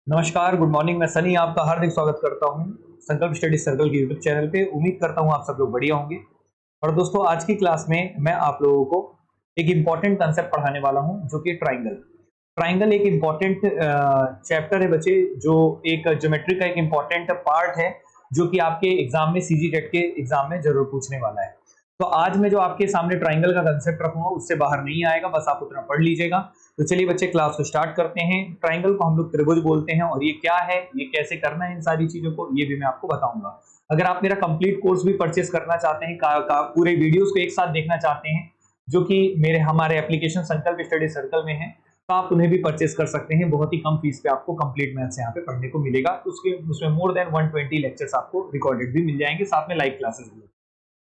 नमस्कार, good morning. मैं सनी आपका हार्दिक स्वागत करता हूं संकल्प स्टडी सर्कल के यूट्यूब चैनल पे। उम्मीद करता हूं आप सब लोग बढ़िया होंगे। और दोस्तों, आज की क्लास में मैं आप लोगों को एक इम्पॉर्टेंट कंसेप्ट पढ़ाने वाला हूं, जो कि ट्राइंगल। ट्राइंगल एक इम्पॉर्टेंट चैप्टर है बच्चे, जो एक ज्योमेट्री का एक इम्पॉर्टेंट पार्ट है, जो कि आपके एग्जाम में सीजीटेट के एग्जाम में जरूर पूछने वाला है। तो आज मैं जो आपके सामने ट्राइंगल का कंसेप्ट रखूंगा, उससे बाहर नहीं आएगा, बस आप उतना पढ़ लीजिएगा। तो चलिए बच्चे, क्लास को स्टार्ट करते हैं। ट्राइंगल को हम लोग त्रिभुज बोलते हैं, और ये क्या है, ये कैसे करना है, इन सारी चीजों को ये भी मैं आपको बताऊंगा। अगर आप मेरा कंप्लीट कोर्स भी परचेस करना चाहते हैं, पूरे वीडियोस को एक साथ देखना चाहते हैं, जो कि मेरे हमारे एप्लीकेशन संकल्प स्टडी सर्कल में है, तो आप उन्हें भी परचेस कर सकते हैं। बहुत ही कम फीस पे आपको कंप्लीट मैथ्स यहाँ पे पढ़ने को मिलेगा। उसमें मोर देन 120 लेक्चर्स आपको रिकॉर्डेड भी मिल जाएंगे, साथ में लाइव क्लासेस भी।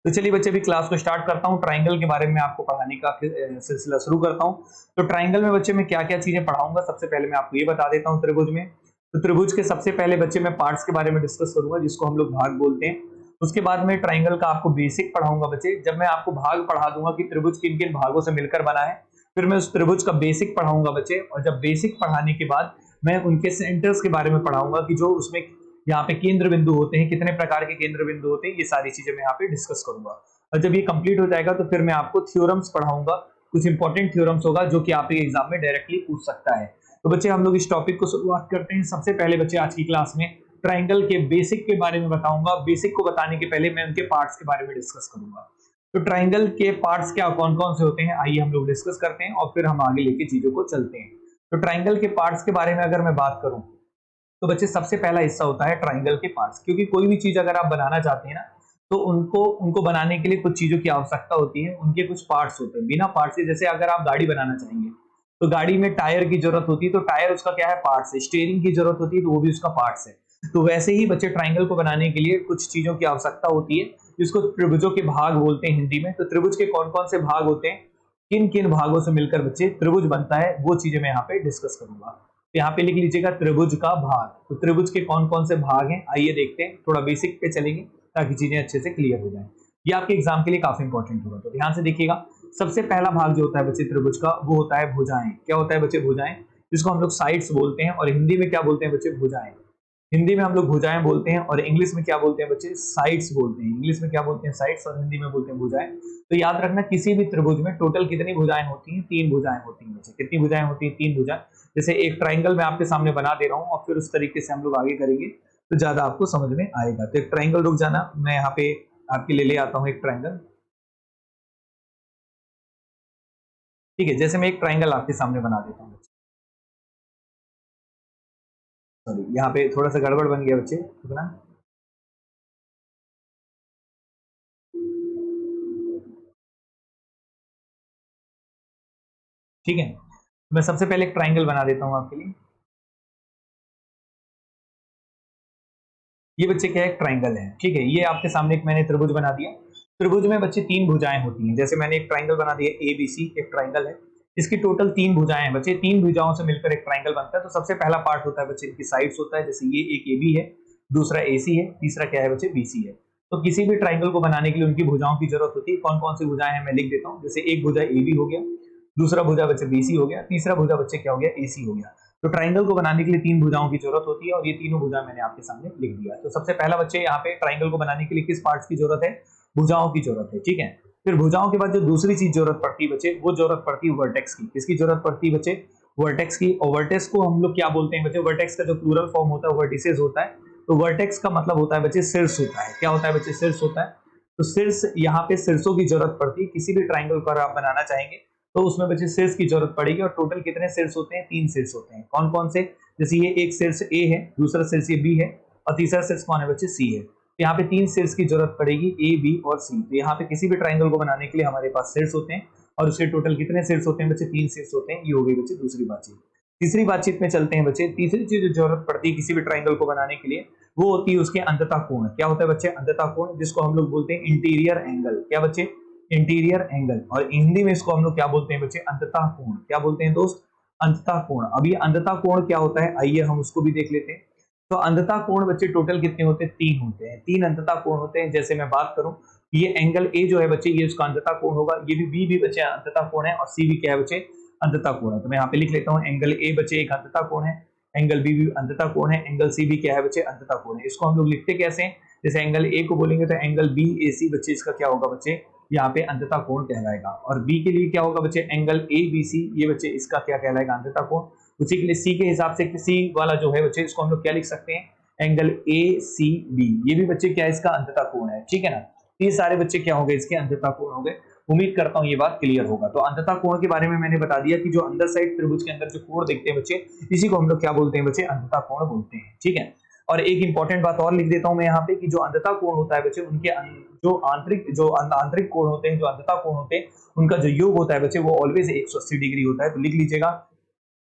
तो चलिए बच्चे, अभी क्लास को स्टार्ट करता हूँ। ट्राइंगल के बारे में आपको पढ़ाने का सिलसिला शुरू करता हूँ। तो ट्राइंगल में बच्चे मैं क्या क्या चीजें पढ़ाऊंगा, सबसे पहले मैं आपको ये बता देता हूँ। त्रिभुज में, तो त्रिभुज के सबसे पहले बच्चे मैं पार्ट्स के बारे में डिस्कस करूंगा, जिसको हम लोग भाग बोलते हैं। उसके बाद में ट्राइंगल का आपको बेसिक पढ़ाऊंगा बच्चे। जब मैं आपको भाग पढ़ा दूंगा कि त्रिभुज किन किन भागों से मिलकर बना है, फिर मैं उस त्रिभुज का बेसिक पढ़ाऊंगा बच्चे। और जब बेसिक पढ़ाने के बाद मैं उनके सेंटर्स के बारे में पढ़ाऊंगा, कि जो उसमें यहाँ पे केंद्र बिंदु होते हैं, कितने प्रकार के केंद्र बिंदु होते हैं, ये सारी चीजें मैं यहाँ पे डिस्कस करूंगा। और जब ये कंप्लीट हो जाएगा, तो फिर मैं आपको थ्योरम्स पढ़ाऊंगा। कुछ इंपॉर्टेंट थ्योरम्स होगा, जो कि आपके एग्जाम में डायरेक्टली पूछ सकता है। तो बच्चे, हम लोग इस टॉपिक को शुरुआत करते हैं। सबसे पहले बच्चे, आज की क्लास में ट्राइंगल के बेसिक के बारे में बताऊंगा। बेसिक को बताने के पहले मैं उनके पार्ट्स के बारे में डिस्कस करूंगा। तो ट्राइंगल के पार्ट्स क्या कौन कौन से होते हैं, आइए हम लोग डिस्कस करते हैं, और फिर हम आगे लेके चीजों को चलते हैं। तो ट्राइंगल के पार्ट्स के बारे में अगर मैं बात करूं, तो बच्चे सबसे पहला हिस्सा होता है ट्राइंगल के पार्ट्स। क्योंकि कोई भी चीज अगर आप बनाना चाहते हैं ना, तो उनको बनाने के लिए कुछ चीजों की आवश्यकता होती है। उनके कुछ पार्ट्स होते हैं। बिना पार्ट्स के, जैसे अगर आप गाड़ी बनाना चाहेंगे, तो गाड़ी में टायर की जरूरत होती है, तो टायर उसका क्या है, पार्ट्स है। स्टीयरिंग की जरूरत होती है, तो वो भी उसका पार्ट्स है। तो वैसे ही बच्चे, ट्राइंगल को बनाने के लिए कुछ चीजों की आवश्यकता होती है, जिसको त्रिभुजों के भाग बोलते हैं हिंदी में। तो त्रिभुज के कौन कौन से भाग होते हैं, किन किन भागों से मिलकर बच्चे त्रिभुज बनता है, वो चीजें मैं यहाँ पे डिस्कस करूंगा। तो यहाँ पे लिख लीजिएगा त्रिभुज का भाग। तो त्रिभुज के कौन कौन से भाग हैं, आइए देखते हैं। थोड़ा बेसिक पे चलेंगे, ताकि चीजें अच्छे से क्लियर हो जाए। ये आपके एग्जाम के लिए काफी इंपॉर्टेंट होगा, तो ध्यान से देखिएगा। सबसे पहला भाग जो होता है बच्चे त्रिभुज का, वो होता है भुजाएं। क्या होता है बच्चे, भुजाएं, जिसको हम लोग साइड्स बोलते हैं, और हिंदी में क्या बोलते हैं बच्चे, भुजाएं। हिंदी में हम लोग भुजाएं बोलते हैं, और इंग्लिश में क्या बोलते हैं बच्चे, साइड्स बोलते हैं। इंग्लिश में क्या बोलते हैं, साइड्स, और हिंदी में बोलते हैं भुजाएं। तो याद रखना, किसी भी त्रिभुज में टोटल कितनी भुजाएं होती हैं, 3 भुजाएं होती हैं बच्चे। कितनी भुजाएं होती हैं, 3 भुजाएं। जैसे एक ट्राइंगल मैं आपके सामने बना दे रहा हूं, और फिर उस तरीके से हम लोग आगे करेंगे, तो ज्यादा आपको समझ में आएगा। तो एक ट्राइंगल, रुक जाना, मैं यहाँ पे आपके लिए ले आता हूँ एक ट्राइंगल। ठीक है, जैसे मैं एक ट्राइंगल आपके सामने बना देता हूँ। सॉरी, यहाँ पे थोड़ा सा गड़बड़ बन गया बच्चे, रुकना। ठीक है, मैं सबसे पहले एक ट्राइंगल बना देता हूँ आपके लिए। ये बच्चे क्या है, एक ट्राइंगल है। ठीक है, ये आपके सामने एक मैंने त्रिभुज बना दिया। त्रिभुज में बच्चे 3 भुजाएं होती हैं। जैसे मैंने एक ट्राइंगल बना दिया, ए बी सी एक ट्राइंगल है। इसकी टोटल 3 भुजाएं हैं बच्चे। 3 भुजाओं से मिलकर एक ट्राइंगल बनता है। तो सबसे पहला पार्ट होता है बच्चे, इनकी साइड्स होता है। जैसे ये एक ए बी है, दूसरा ए सी है, तीसरा क्या है बच्चे, बी सी है। तो किसी भी ट्राइंगल को बनाने के लिए उनकी भुजाओं की जरूरत होती है। कौन कौन सी भुजाएं हैं, मैं लिख देता हूँ। जैसे एक भुजा ए बी हो गया, दूसरा भुजा बच्चे बी सी हो गया, तीसरा भुजा बच्चे क्या हो गया, ए सी हो गया। तो ट्राइंगल को बनाने के लिए 3 भुजाओं की जरूरत होती है, और ये तीनों भुजा मैंने आपके सामने लिख दिया। तो सबसे पहला बच्चे, यहाँ पे ट्राइंगल को बनाने के लिए किस पार्ट्स की जरूरत है, भुजाओं की जरूरत है। ठीक है, फिर भुजाओं के बाद जो दूसरी चीज जरूरत पड़ती है बच्चे, वो जरूरत पड़ती है वर्टेक्स की। किसकी जरूरत पड़ती है बच्चे, वर्टेक्स की। और वर्टेक्स को हम लोग क्या बोलते हैं बच्चे, वर्टेक्स का जो प्लूरल फॉर्म होता है वर्टिसेस होता है। तो वर्टेक्स का मतलब होता है बच्चे शीर्ष होता है। क्या होता है बच्चे, शीर्ष होता है। तो शीर्ष, यहाँ पे शीर्षों की जरूरत पड़ती है। किसी भी ट्राइंगल पर आप बनाना चाहेंगे, तो उसमें बच्चे शीर्ष की जरूरत पड़ेगी। और टोटल कितने शीर्ष होते हैं, 3 शीर्ष होते हैं। कौन कौन से, जैसे ये एक शीर्ष ए है, दूसरा शीर्ष ये बी है, और तीसरा शीर्ष कौन है बच्चे, सी है। तो यहाँ पे 3 शीर्ष की जरूरत पड़ेगी, ए बी और सी। तो यहाँ पे किसी भी ट्राइंगल को बनाने के लिए हमारे पास शीर्ष होते हैं, और उसके टोटल कितने शीर्ष होते हैं बच्चे, 3 शीर्ष होते हैं। ये हो गई बच्चे दूसरी बातचीत। तीसरी बातचीत में चलते हैं बच्चे। तीसरी चीज जो जरूरत पड़ती है किसी भी ट्राइंगल को बनाने के लिए, वो होती है उसके अंततः कोण। क्या होता है बच्चे, अंततः कोण, जिसको हम लोग बोलते हैं इंटीरियर एंगल। क्या बच्चे, इंटीरियर एंगल। और हिंदी में इसको हम लोग क्या बोलते हैं बच्चे, अंततः कोण। क्या बोलते हैं दोस्त, अंततः कोण। अब ये अंततः कोण क्या होता है, आइए हम उसको भी देख लेते हैं। तो अंततः कोण बच्चे टोटल कितने होते हैं, 3 होते हैं। 3 अंततः कोण होते हैं। जैसे मैं बात करूं, ये एंगल ए जो है बच्चे, ये उसका अंततः कोण होगा। ये भी बी भी बच्चे अंततः कोण है, और सी भी क्या है बच्चे, अंततः कोण है। तो मैं यहाँ पे लिख लेता हूँ, एंगल ए बच्चे एक अंततः कोण है। एंगल बी भी अंततः कोण है, एंगल सी भी क्या है बच्चे, अंततः कोण है। इसको हम लोग लिखते कैसे हैं, जैसे एंगल ए को बोलेंगे तो एंगल बी ए सी बच्चे इसका क्या होगा बच्चे, यहाँ पे अंततः कोण कहलाएगा। और बी के लिए क्या होगा बच्चे, एंगल ए बी सी, ये बच्चे इसका क्या कहलाएगा, अंततः कोण। उसी के लिए सी के हिसाब से सी वाला जो है बच्चे इसको हम लोग क्या लिख सकते हैं, एंगल ए सी बी, ये भी बच्चे क्या है, इसका अंततः कोण है, ठीक है ना। ये सारे बच्चे क्या हो गए, इसके अंततः कोण हो गए। उम्मीद करता हूँ ये बात क्लियर होगा। तो अंततः कोण के बारे में मैंने बता दिया कि जो अंदर साइड त्रिभुज के अंदर जो कोण देखते हैं बच्चे, इसी को हम लोग क्या बोलते हैं बच्चे, अंततः कोण बोलते हैं, ठीक है। और एक इंपॉर्टेंट बात और लिख देता हूं मैं यहाँ पे कि जो अंततः कोण होता है बच्चे, उनके जो आंतरिक कोण होते हैं, जो अंततः कोण होते हैं, उनका जो योग होता है बच्चे वो ऑलवेज 180 डिग्री होता है। तो लिख लीजिएगा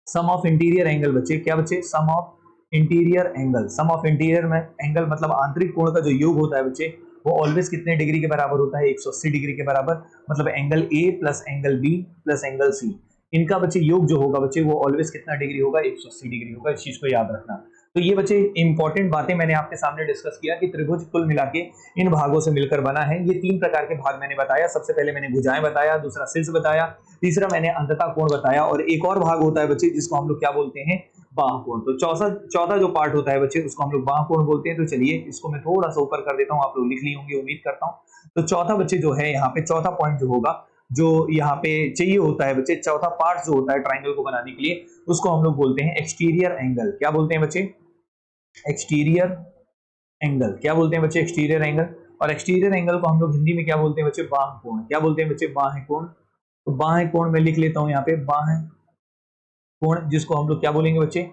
सम ऑफ इंटीरियर एंगल बच्चे, क्या बच्चे, sum of interior angle. Sum of interior में एंगल मतलब आंतरिक कोण का जो योग होता है बच्चे वो ऑलवेज कितने डिग्री के बराबर होता है, 180 डिग्री के बराबर। मतलब angle A plus angle B plus angle C, इनका बच्चे योग जो होगा बच्चे वो ऑलवेज कितना डिग्री होगा, 180 डिग्री होगा। इस चीज को याद रखना। तो ये बच्चे इंपॉर्टेंट बातें मैंने आपके सामने डिस्कस किया कि त्रिभुज कुल मिला के इन भागों से मिलकर बना है। ये 3 प्रकार के भाग मैंने बताया। सबसे पहले मैंने भुजाएं बताया, दूसरा शीर्ष बताया, तीसरा मैंने अंततः कोण बताया, और एक और भाग होता है बच्चे जिसको हम लोग क्या बोलते हैं, बाह कोण। तो चौथा जो पार्ट होता है बच्चे उसको हम लोग बाह कोण बोलते हैं। तो चलिए इसको मैं थोड़ा सा ऊपर कर देता हूँ, आप लोग लिख ली होंगे उम्मीद करता हूँ। तो चौथा बच्चे जो है यहाँ पे चौथा पॉइंट जो होगा, जो यहाँ पे चाहिए होता है बच्चे, चौथा पार्ट जो होता है ट्राइंगल को बनाने के लिए, उसको हम लोग बोलते हैं एक्सटीरियर एंगल। क्या बोलते हैं बच्चे, एक्सटीरियर एंगल। क्या बोलते हैं बच्चे, एक्सटीरियर एंगल। और एक्सटीरियर एंगल को हम लोग हिंदी में क्या बोलते हैं बच्चे, बाह्य कोण। क्या बोलते हैं बच्चे, बाह्य कोण। तो बाह्य कोण में लिख लेता हूं यहाँ पे, बाह्य कोण, जिसको हम लोग क्या बोलेंगे बच्चे,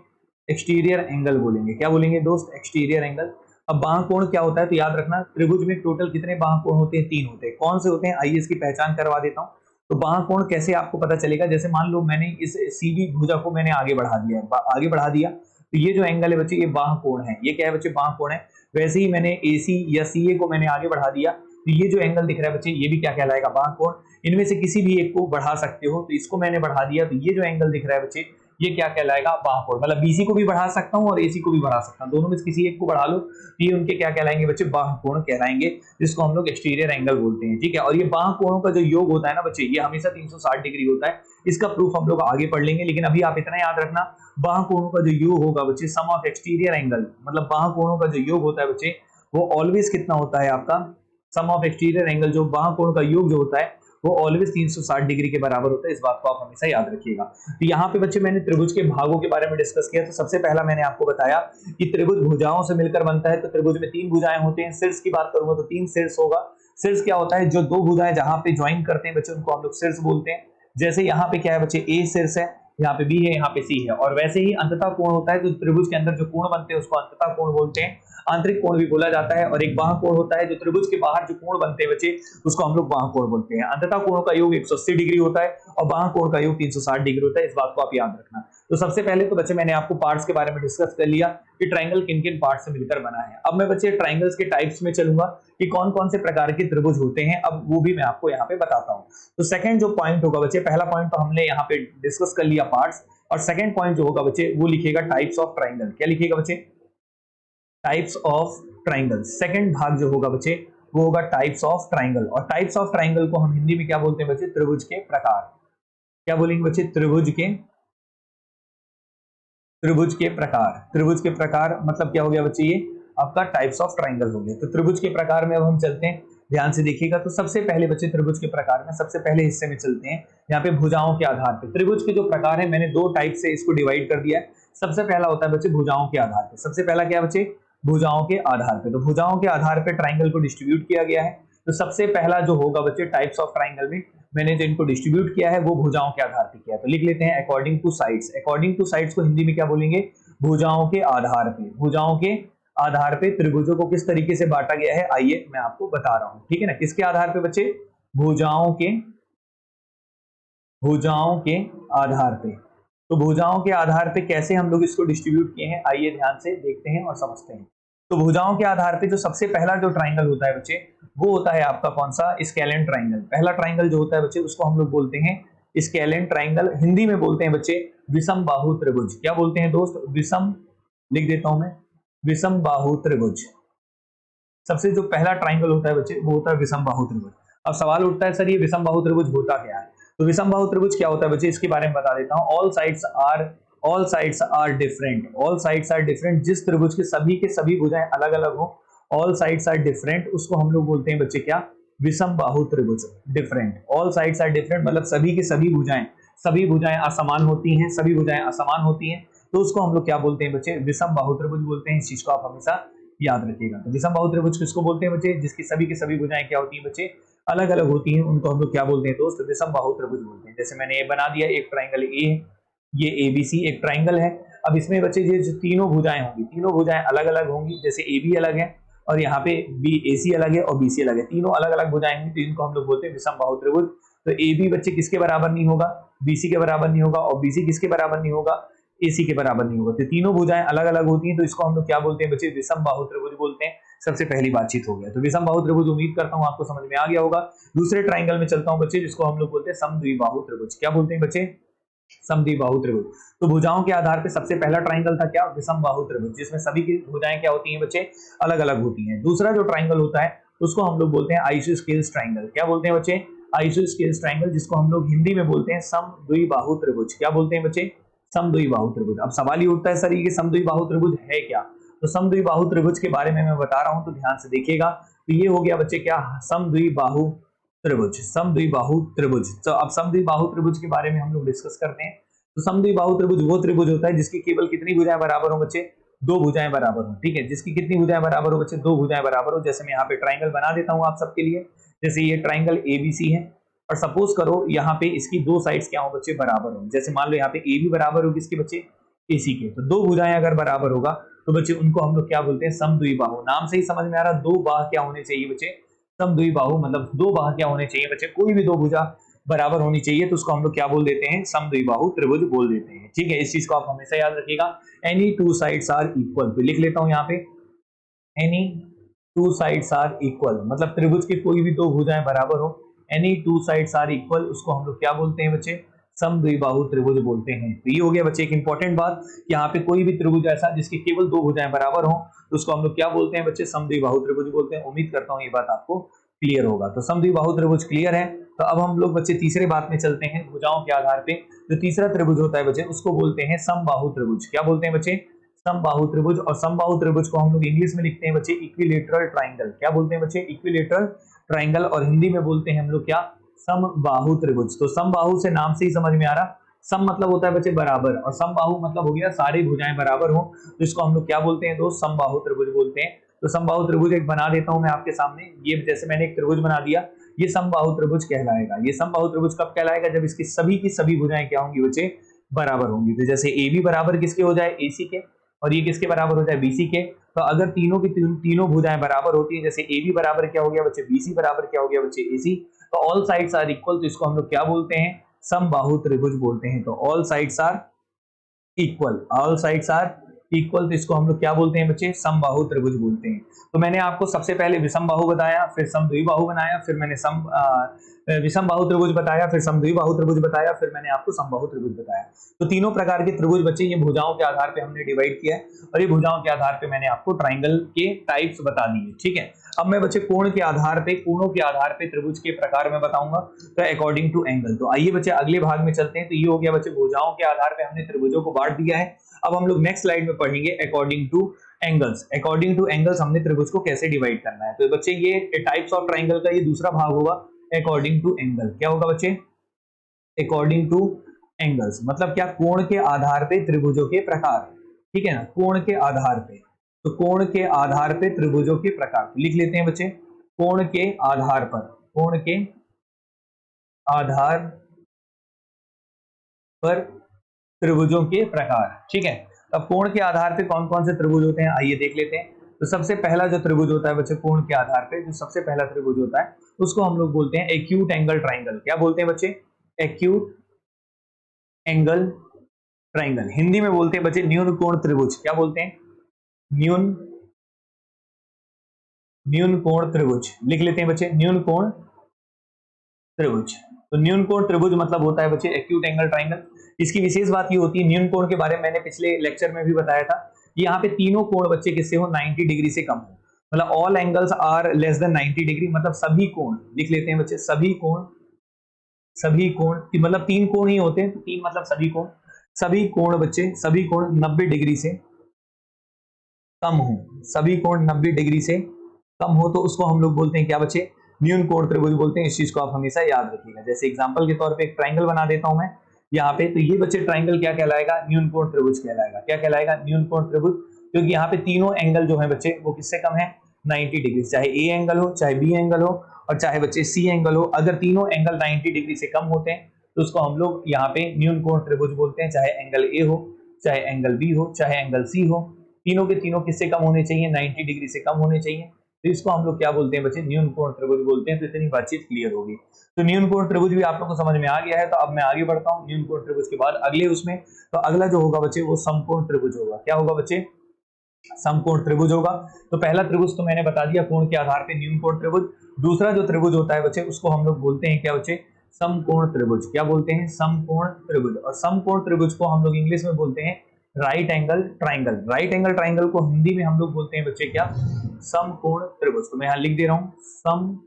एक्सटीरियर एंगल बोलेंगे। क्या बोलेंगे दोस्त, एक्सटीरियर एंगल। अब बाह्य कोण क्या होता है, तो याद रखना त्रिभुज में टोटल कितने बाह्य कोण होते हैं, 3 होते हैं। कौन से होते हैं, आइए इसकी पहचान करवा देता हूँ। तो बाह्य कोण कैसे आपको पता चलेगा, जैसे मान लो मैंने इस सीधी भुजा को मैंने आगे बढ़ा दिया, आगे बढ़ा दिया, तो ये जो एंगल है बच्चे ये बाह्य कोण है। ये क्या है बच्चे, बाह्य कोण है। वैसे ही मैंने AC या CA को मैंने आगे बढ़ा दिया, तो ये जो एंगल दिख रहा है बच्चे ये भी क्या कहलाएगा, बाह्य कोण। इनमें से किसी भी एक को बढ़ा सकते हो, तो इसको मैंने बढ़ा दिया, तो ये जो एंगल दिख रहा है बच्चे ये क्या कहलाएगा, बाह्य कोण। मतलब BC को भी बढ़ा सकता हूँ और AC को भी बढ़ा सकता हूँ, दोनों में से किसी एक को बढ़ा लो, तो ये उनके क्या कहलाएंगे बच्चे, बाह्य कोण कहलाएंगे, जिसको हम लोग एक्सटीरियर एंगल बोलते हैं, ठीक है। और ये बाह्य कोणों का जो योग होता है ना बच्चे, ये हमेशा 360 डिग्री होता है। इसका प्रूफ हम लोग आगे पढ़ लेंगे, लेकिन अभी आप इतना याद रखना, बाह्य कोणों का जो योग होगा बच्चे, सम ऑफ एक्सटीरियर एंगल, मतलब बाह्य कोणों का जो योग होता है बच्चे वो ऑलवेज कितना होता है आपका, सम ऑफ एक्सटीरियर एंगल, जो बाह्य कोण का योग जो होता है वो ऑलवेज 360 डिग्री के बराबर होता है। इस बात को आप हमेशा याद रखिएगा। तो यहाँ पे बच्चे मैंने त्रिभुज के भागों के बारे में डिस्कस किया। तो सबसे पहला मैंने आपको बताया कि त्रिभुज भुजाओं से मिलकर बनता है। तो त्रिभुज में 3 भुजाएं होते हैं। शीर्ष की बात करूंगा तो 3 शीर्ष होगा। शीर्ष क्या होता है, जो 2 भुजाएं जहां पे ज्वाइन करते हैं बच्चे उनको हम लोग शीर्ष बोलते हैं। जैसे यहाँ पे क्या है बच्चे, A शीर्ष है, यहाँ पे B है, यहाँ पे C है। और वैसे ही अंततः कोण होता है, तो त्रिभुज के अंदर जो कोण बनते हैं उसको अंततः कोण बोलते हैं, आंतरिक कोण भी बोला जाता है। और एक बाह्य कोण होता है, जो त्रिभुज के बाहर जो कोण बनते हैं बच्चे उसको हम लोग बाह्य कोण बोलते हैं। अंततः कोणों का योग 180 डिग्री होता है और बाह्य कोण का योग 360 डिग्री होता है। इस बात को आप याद रखना। तो सबसे पहले तो बच्चे मैंने आपको पार्ट्स के बारे में डिस्कस कर लिया कि ट्राइंगल किन किन पार्ट से मिलकर बना है। अब मैं बच्चे ट्राइंगल्स के टाइप्स में चलूंगा कि कौन कौन से प्रकार के त्रिभुज होते हैं, अब वो भी मैं आपको यहाँ पे बताता हूँ। तो सेकंड जो पॉइंट होगा बच्चे, पहला पॉइंट तो हमने यहाँ पे डिस्कस कर लिया पार्ट्स, और सेकंड पॉइंट जो होगा बच्चे वो लिखेगा टाइप्स ऑफ ट्राइंगल। क्या लिखेगा बच्चे, टाइप्स ऑफ ट्राइंगल। सेकंड भाग जो होगा बच्चे वो होगा टाइप्स ऑफ ट्राइंगल। और टाइप्स ऑफ ट्राइंगल को हम हिंदी में क्या बोलते हैं बच्चे, त्रिभुज के प्रकार। क्या बोलेंगे बच्चे, त्रिभुज के प्रकार। त्रिभुज के प्रकार मतलब क्या हो गया बच्चे, ये आपका टाइप्स ऑफ ट्राइंगल हो गया। तो त्रिभुज के प्रकार में अब हम चलते हैं, ध्यान से देखिएगा। तो सबसे पहले बच्चे त्रिभुज के प्रकार में सबसे पहले हिस्से में चलते हैं, यहाँ पे भुजाओं के आधार पे। त्रिभुज के जो प्रकार है मैंने 2 टाइप से इसको डिवाइड कर दिया है। सबसे पहला होता है बच्चे भुजाओं के आधार पे। सबसे पहला क्या बच्चे, भुजाओं के आधार पे। तो भुजाओं के आधार पे ट्राइंगल को डिस्ट्रीब्यूट किया गया है। तो सबसे पहला जो होगा बच्चे टाइप्स ऑफ ट्राइंगल में मैंने जो इनको डिस्ट्रीब्यूट किया है वो भुजाओं के आधार पे किया है। तो लिख लेते हैं according two sides. According two sides को हिंदी में क्या बोलेंगे, भुजाओं के आधार पे। भुजाओं के आधार पे त्रिभुजों को किस तरीके से बांटा गया है आइए मैं आपको बता रहा हूं, ठीक है ना। किसके आधार पे बच्चे, भुजाओं के आधार पे। तो भुजाओं के आधार पे कैसे हम लोग इसको डिस्ट्रीब्यूट किए हैं आइए ध्यान से देखते हैं और समझते हैं। तो भुजाओं के आधार पे जो सबसे पहला जो ट्राइंगल होता है बच्चे वो होता है आपका कौन सा, स्केलेन ट्राइंगल। पहला ट्राइंगल जो होता है बच्चे उसको हम लोग बोलते हैं स्केलेन ट्राइंगल। हिंदी में बोलते हैं बच्चे विषम बाहु त्रिभुज। क्या बोलते हैं दोस्त, विषम, लिख देता हूं मैं, विषम बाहु त्रिभुज। सबसे जो पहला ट्राइंगल होता है बच्चे वो होता है विषम बाहु त्रिभुज। अब सवाल उठता है सर ये विषम बाहु त्रिभुज होता क्या है। तो विषम बाहु त्रिभुज क्या होता है बच्चे, इसके बारे में बता देता हूं। All sides are all sides are different, all sides are different, जिस त्रिभुज के सभी भुजाएं अलग अलग हो, ऑल साइड्स आर डिफरेंट, उसको हम लोग बोलते हैं बच्चे क्या, विषम बाहु त्रिभुज। Different, all sides are different मतलब सभी की सभी भुजाएं असमान होती हैं, सभी भुजाएं असमान होती हैं, तो उसको हम लोग क्या बोलते हैं बच्चे, विषम बाहु त्रिभुज बोलते हैं। इस चीज को आप हमेशा याद रखिएगा। तो विषम बाहु त्रिभुज किसको बोलते हैं बच्चे, जिसकी सभी की सभी भुजाएं क्या होती हैं बच्चे, अलग अलग होती हैं, उनको हम लोग क्या बोलते हैं दोस्त, विषम बाहु त्रिभुज बोलते हैं। जैसे मैंने ये बना दिया, एक ट्राइंगल ए है, ये एबीसी एक ट्राइंगल है। अब इसमें बच्चे ये जो तीनों भुजाएं होंगी, तीनों भुजाएं अलग अलग होंगी, जैसे ए बी अलग है और यहाँ पे बी ए सी अलग है और बी सी अलग है, तीनों अलग अलग भुजाएं होंगी, तो इनको हम लोग बोलते हैं विषम बाहु त्रिभुज। तो ए बी बच्चे किसके बराबर नहीं होगा, बीसी के बराबर नहीं होगा, और बीसी किसके बराबर नहीं होगा, एसी के बराबर नहीं होगा। तो तीनों भुजाएं अलग अलग होती हैं, तो इसको हम लोग क्या बोलते हैं बच्चे, विषम बाहु त्रिभुज बोलते हैं। सबसे पहली बातचीत हो गया। तो विषम बाहु त्रिभुज उम्मीद करता हूं आपको समझ में आ गया होगा। दूसरे ट्राइंगल में चलता हूं बच्चे, जिसको हम लोग बोलते हैं समद्विबाहु त्रिभुज। क्या बोलते हैं बच्चे, समद्विबाहु त्रिभुज। तो भुजाओं के आधार पे सबसे पहला ट्राइंगल था क्या, विषम बाहु त्रिभुज, जिसमें सभी की भुजाएं क्या होती हैं बच्चे, अलग अलग होती हैं। दूसरा जो ट्राइंगल होता है उसको हम लोग बोलते हैं आइसोस्केल्स ट्राइंगल। क्या बोलते हैं बच्चे, आइसोस्केल्स ट्राइंगल, जिसको हम लोग हिंदी में बोलते हैं समद्विबाहु त्रिभुज। क्या बोलते हैं बच्चे, समद्विबाहु त्रिभुज। अब सवाल ये उठता है सर ये समद्विबाहु त्रिभुज है क्या, तो समद्विबाहु त्रिभुज के बारे में मैं बता रहा हूं, तो ध्यान से देखिएगा। तो ये हो गया बच्चे क्या, समद्विबाहु त्रिभुज, समद्विबाहु त्रिभुज। तो अब समद्विबाहु त्रिभुज के बारे में हम लोग डिस्कस करते हैं। तो समद्विबाहु त्रिभुज वो त्रिभुज होता है जिसकी केवल कितनी भुजाएं बराबर हो बच्चे, दो भुजाएं बराबर हो। ठीक है, जिसकी कितनी भुजाएं बराबर हो बच्चे, दो भुजाएं बराबर हो। जैसे मैं यहाँ पे ट्राइंगल बना देता हूँ आप सबके लिए, जैसे ये ट्राइंगल एबीसी है और सपोज करो यहाँ पे इसकी दो साइड्स क्या हो बच्चे, बराबर हो। जैसे मान लो यहाँ पे ए भी बराबर हो किसके बच्चे, एसी के। तो दो भुजाएं अगर बराबर होगा तो बच्चे उनको हम लोग क्या बोलते हैं, समद्विबाहु। नाम से ही समझ में आ रहा, दो बाह क्या होने चाहिए बच्चे, समद्विबाहु, मतलब दो बाह क्या होने चाहिए बच्चे, कोई भी दो भुजा बराबर होनी चाहिए, तो उसको हम लोग क्या बोल देते हैं, समद्विबाहु त्रिभुज बोल देते हैं। ठीक है, इस चीज को आप हमेशा याद रखिएगा। Any two sides are equal, तो लिख लेता हूं यहाँ पे, any two sides are equal, मतलब त्रिभुज की कोई भी दो भुजाएं बराबर हो, any two sides are equal, उसको हम लोग क्या बोलते हैं बच्चे, समद्विबाहु त्रिभुज बोलते हैं। तो ये हो गया बच्चे एक इंपॉर्टेंट बात, यहाँ पे कोई भी त्रिभुज ऐसा जिसकी केवल दो भुजाएं बराबर हो, तो उसको हम लोग क्या बोलते हैं बच्चे, समद्विबाहु त्रिभुज बोलते हैं। उम्मीद करता हूँ ये बात आपको क्लियर होगा। तो समद्विबाहु त्रिभुज क्लियर है। तो अब हम लोग बच्चे तीसरे बात में चलते हैं, भुजाओं के आधार पे जो तीसरा त्रिभुज होता है बच्चे, उसको बोलते हैं समबाहु त्रिभुज। क्या बोलते हैं बच्चे, समबाहु त्रिभुज। और समबाहु त्रिभुज को हम लोग इंग्लिश में लिखते हैं बच्चे इक्विलेटरल ट्राइंगल। क्या बोलते हैं बच्चे, इक्विलेटरल ट्राइंगल, और हिंदी में बोलते हैं हम लोग क्या, समबाहु त्रिभुज। तो समबाहु से नाम से ही समझ में आ रहा, सम मतलब होता है बच्चे बराबर, और समबाहु मतलब हो गया सारी भुजाएं बराबर हो, तो इसको हम लोग क्या बोलते हैं दोस्त, समबाहु त्रिभुज बोलते हैं। तो समबाहु त्रिभुज एक बना देता हूं मैं आपके सामने, ये जैसे मैंने एक त्रिभुज बना दिया, ये समबाहु त्रिभुज कहलाएगा। ये समबाहु त्रिभुज कब कहलाएगा, जब इसकी सभी की सभी भुजाएं क्या होंगी बच्चे, बराबर होंगी। तो जैसे ए बी बराबर किसके हो जाए, एसी के, और ये किसके बराबर हो जाए, बीसी के। तो अगर तीनों की तीनों भुजाएं बराबर होती है, जैसे ए बी बराबर क्या हो गया बच्चे, बीसी बराबर क्या हो गया बच्चे, एसी, तो ऑल साइड्स आर इक्वल, तो इसको हम लोग क्या बोलते हैं, समबाहु त्रिभुज बोलते हैं। तो all sides are equal, all sides are equal, तो इसको हम लोग क्या बोलते हैं बच्चे, समबाहु त्रिभुज बोलते हैं। तो मैंने आपको सबसे पहले विषम बाहु बताया, फिर समद्विबाहु बनाया, फिर मैंने विषम बाहु त्रिभुज बताया, फिर समद्विबाहु त्रिभुज बताया, फिर मैंने आपको समबाहु त्रिभुज बताया। तो तीनों प्रकार के त्रिभुज बच्चे ये भुजाओं के आधार पे हमने डिवाइड किया है, और ये भुजाओं के आधार पे मैंने आपको ट्राइंगल के टाइप्स बता दिए। ठीक है, अब मैं बच्चे कोणों के आधार पे त्रिभुज के प्रकार में बताऊंगा, तो अकॉर्डिंग टू एंगल। तो आइए बच्चे अगले भाग में चलते हैं। तो ये हो गया बच्चे भुजाओं के आधार पे हमने त्रिभुजों को बांट दिया है। अब हम लोग नेक्स्ट स्लाइड में पढ़ेंगे according two angles. According two angles हमने त्रिभुज को कैसे डिवाइड करना है। तो बच्चे ये टाइप्स ऑफ ट्राइंगल का ये दूसरा भाग होगा, अकॉर्डिंग टू एंगल। क्या होगा बच्चे, अकॉर्डिंग टू एंगल्स, मतलब क्या, कोण के आधार पे त्रिभुजों के प्रकार। ठीक है ना, कोण के आधार पे, तो कोण के आधार पे त्रिभुजों के प्रकार लिख लेते हैं बच्चे, कोण के आधार पर, कोण के आधार पर त्रिभुजों के प्रकार। ठीक है, अब कोण के आधार पे कौन कौन से त्रिभुज होते हैं आइए देख लेते हैं। तो सबसे पहला जो त्रिभुज होता है बच्चे कोण के आधार पे, जो सबसे पहला त्रिभुज होता है उसको हम लोग बोलते हैं एक्यूट एंगल ट्राइंगल। क्या बोलते हैं बच्चे, एक्यूट एंगल ट्राइंगल। हिंदी में बोलते हैं बच्चे न्यून कोण त्रिभुज। क्या बोलते हैं, न्यून कोण त्रिभुज। लिख लेते हैं बच्चे न्यून कोण त्रिभुज। तो न्यून कोण त्रिभुज मतलब होता है बच्चे एक्यूट एंगल ट्राइंगल। इसकी विशेष बात ये होती है, न्यून कोण के बारे में मैंने पिछले लेक्चर में भी बताया था, यहाँ पे तीनों कोण बच्चे किससे हो, 90 डिग्री से कम हो, मतलब all angles are less than 90 degree, मतलब सभी कोण। लिख लेते हैं बच्चे सभी कोण मतलब तीन कोण ही होते हैं, तो तीन मतलब सभी कोण, सभी कोण बच्चे, सभी कोण 90 डिग्री से कम हो, सभी कोण 90 डिग्री से कम हो तो उसको हम लोग बोलते हैं क्या बच्चे, न्यून कोण त्रिभुज बोलते हैं। इस चीज को आप हमेशा याद रखिएगा। जैसे एग्जांपल के तौर पे एक ट्रायंगल बना देता हूं मैं यहाँ पे, तो ये बच्चे ट्रायंगल क्या कहलाएगा, न्यून कोण त्रिभुज कहलाएगा। क्या कहलाएगा, न्यून कोण त्रिभुज, क्योंकि यहाँ पे तीनों एंगल जो है बच्चे वो किससे कम है, 90 डिग्री। चाहे ए एंगल हो, चाहे बी एंगल हो, और चाहे बच्चे सी एंगल हो, अगर तीनों एंगल 90 डिग्री से कम होते हैं तो उसको हम लोग यहाँ पे न्यून कोण त्रिभुज बोलते हैं। चाहे एंगल ए हो, चाहे एंगल बी हो, चाहे एंगल सी हो, तीनों के तीनों किससे कम होने चाहिए, 90 डिग्री से कम होने चाहिए। तो इसको हम लोग क्या बोलते हैं बच्चे, न्यून कोण त्रिभुज बोलते हैं। तो इतनी बातचीत क्लियर होगी। तो न्यून कोण त्रिभुज भी आप लोग को समझ में आ गया है। तो अब मैं आगे बढ़ता हूँ न्यून कोण त्रिभुज के बाद अगले उसमें। तो अगला जो होगा बच्चे वो समकोण त्रिभुज होगा। क्या होगा बच्चे, समकोण त्रिभुज होगा। तो पहला त्रिभुज तो मैंने बता दिया कोण के आधार पे न्यून कोण त्रिभुज। दूसरा जो त्रिभुज होता है बच्चे उसको हम लोग बोलते हैं क्या बच्चे, समकोण त्रिभुज। क्या बोलते हैं, समकोण त्रिभुज। और समकोण त्रिभुज को हम लोग इंग्लिश में बोलते हैं right angle triangle. Right angle triangle को हिंदी में हम लोग बोलते हैं बच्चे क्या, समकोण त्रिभुज। तो मैं यहां लिख दे रहा हूं समकोण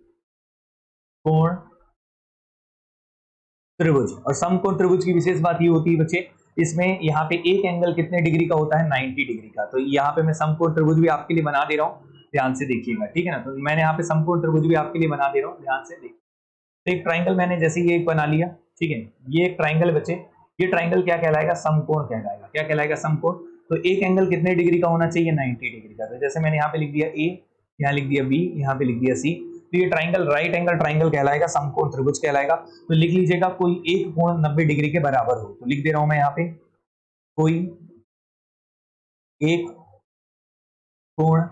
त्रिभुज। और समकोण त्रिभुज की विशेष बात ये होती है बच्चे, इसमें यहाँ पे एक एंगल कितने डिग्री का होता है, 90 डिग्री का। तो यहाँ पे मैं समकोण त्रिभुज भी आपके लिए बना दे रहा हूँ, ध्यान से देखिएगा, ठीक है ना। तो मैंने यहाँ पे समकोण त्रिभुज भी आपके लिए बना दे रहा हूँ, ध्यान से देखिए। तो एक ट्राइंगल मैंने जैसे ये एक बना लिया, ठीक है, ये एक ट्राइंगल बच्चे, ये ट्राइंगल क्या कहलाएगा, समकोण कहलाएगा। क्या कहलाएगा, समकोण। तो एक एंगल कितने डिग्री का होना चाहिए, 90 डिग्री का। तो जैसे मैंने यहाँ पे लिख दिया ए, यहाँ लिख दिया बी, यहाँ पे लिख दिया सी। तो ये ट्राइंगल राइट एंगल ट्राइंगल कहलाएगा, समकोण त्रिभुज कहलाएगा। तो लिख लीजिएगा कोई एक कोण 90 डिग्री के बराबर हो। तो लिख दे रहा हूं मैं यहाँ पे, कोई एक कोण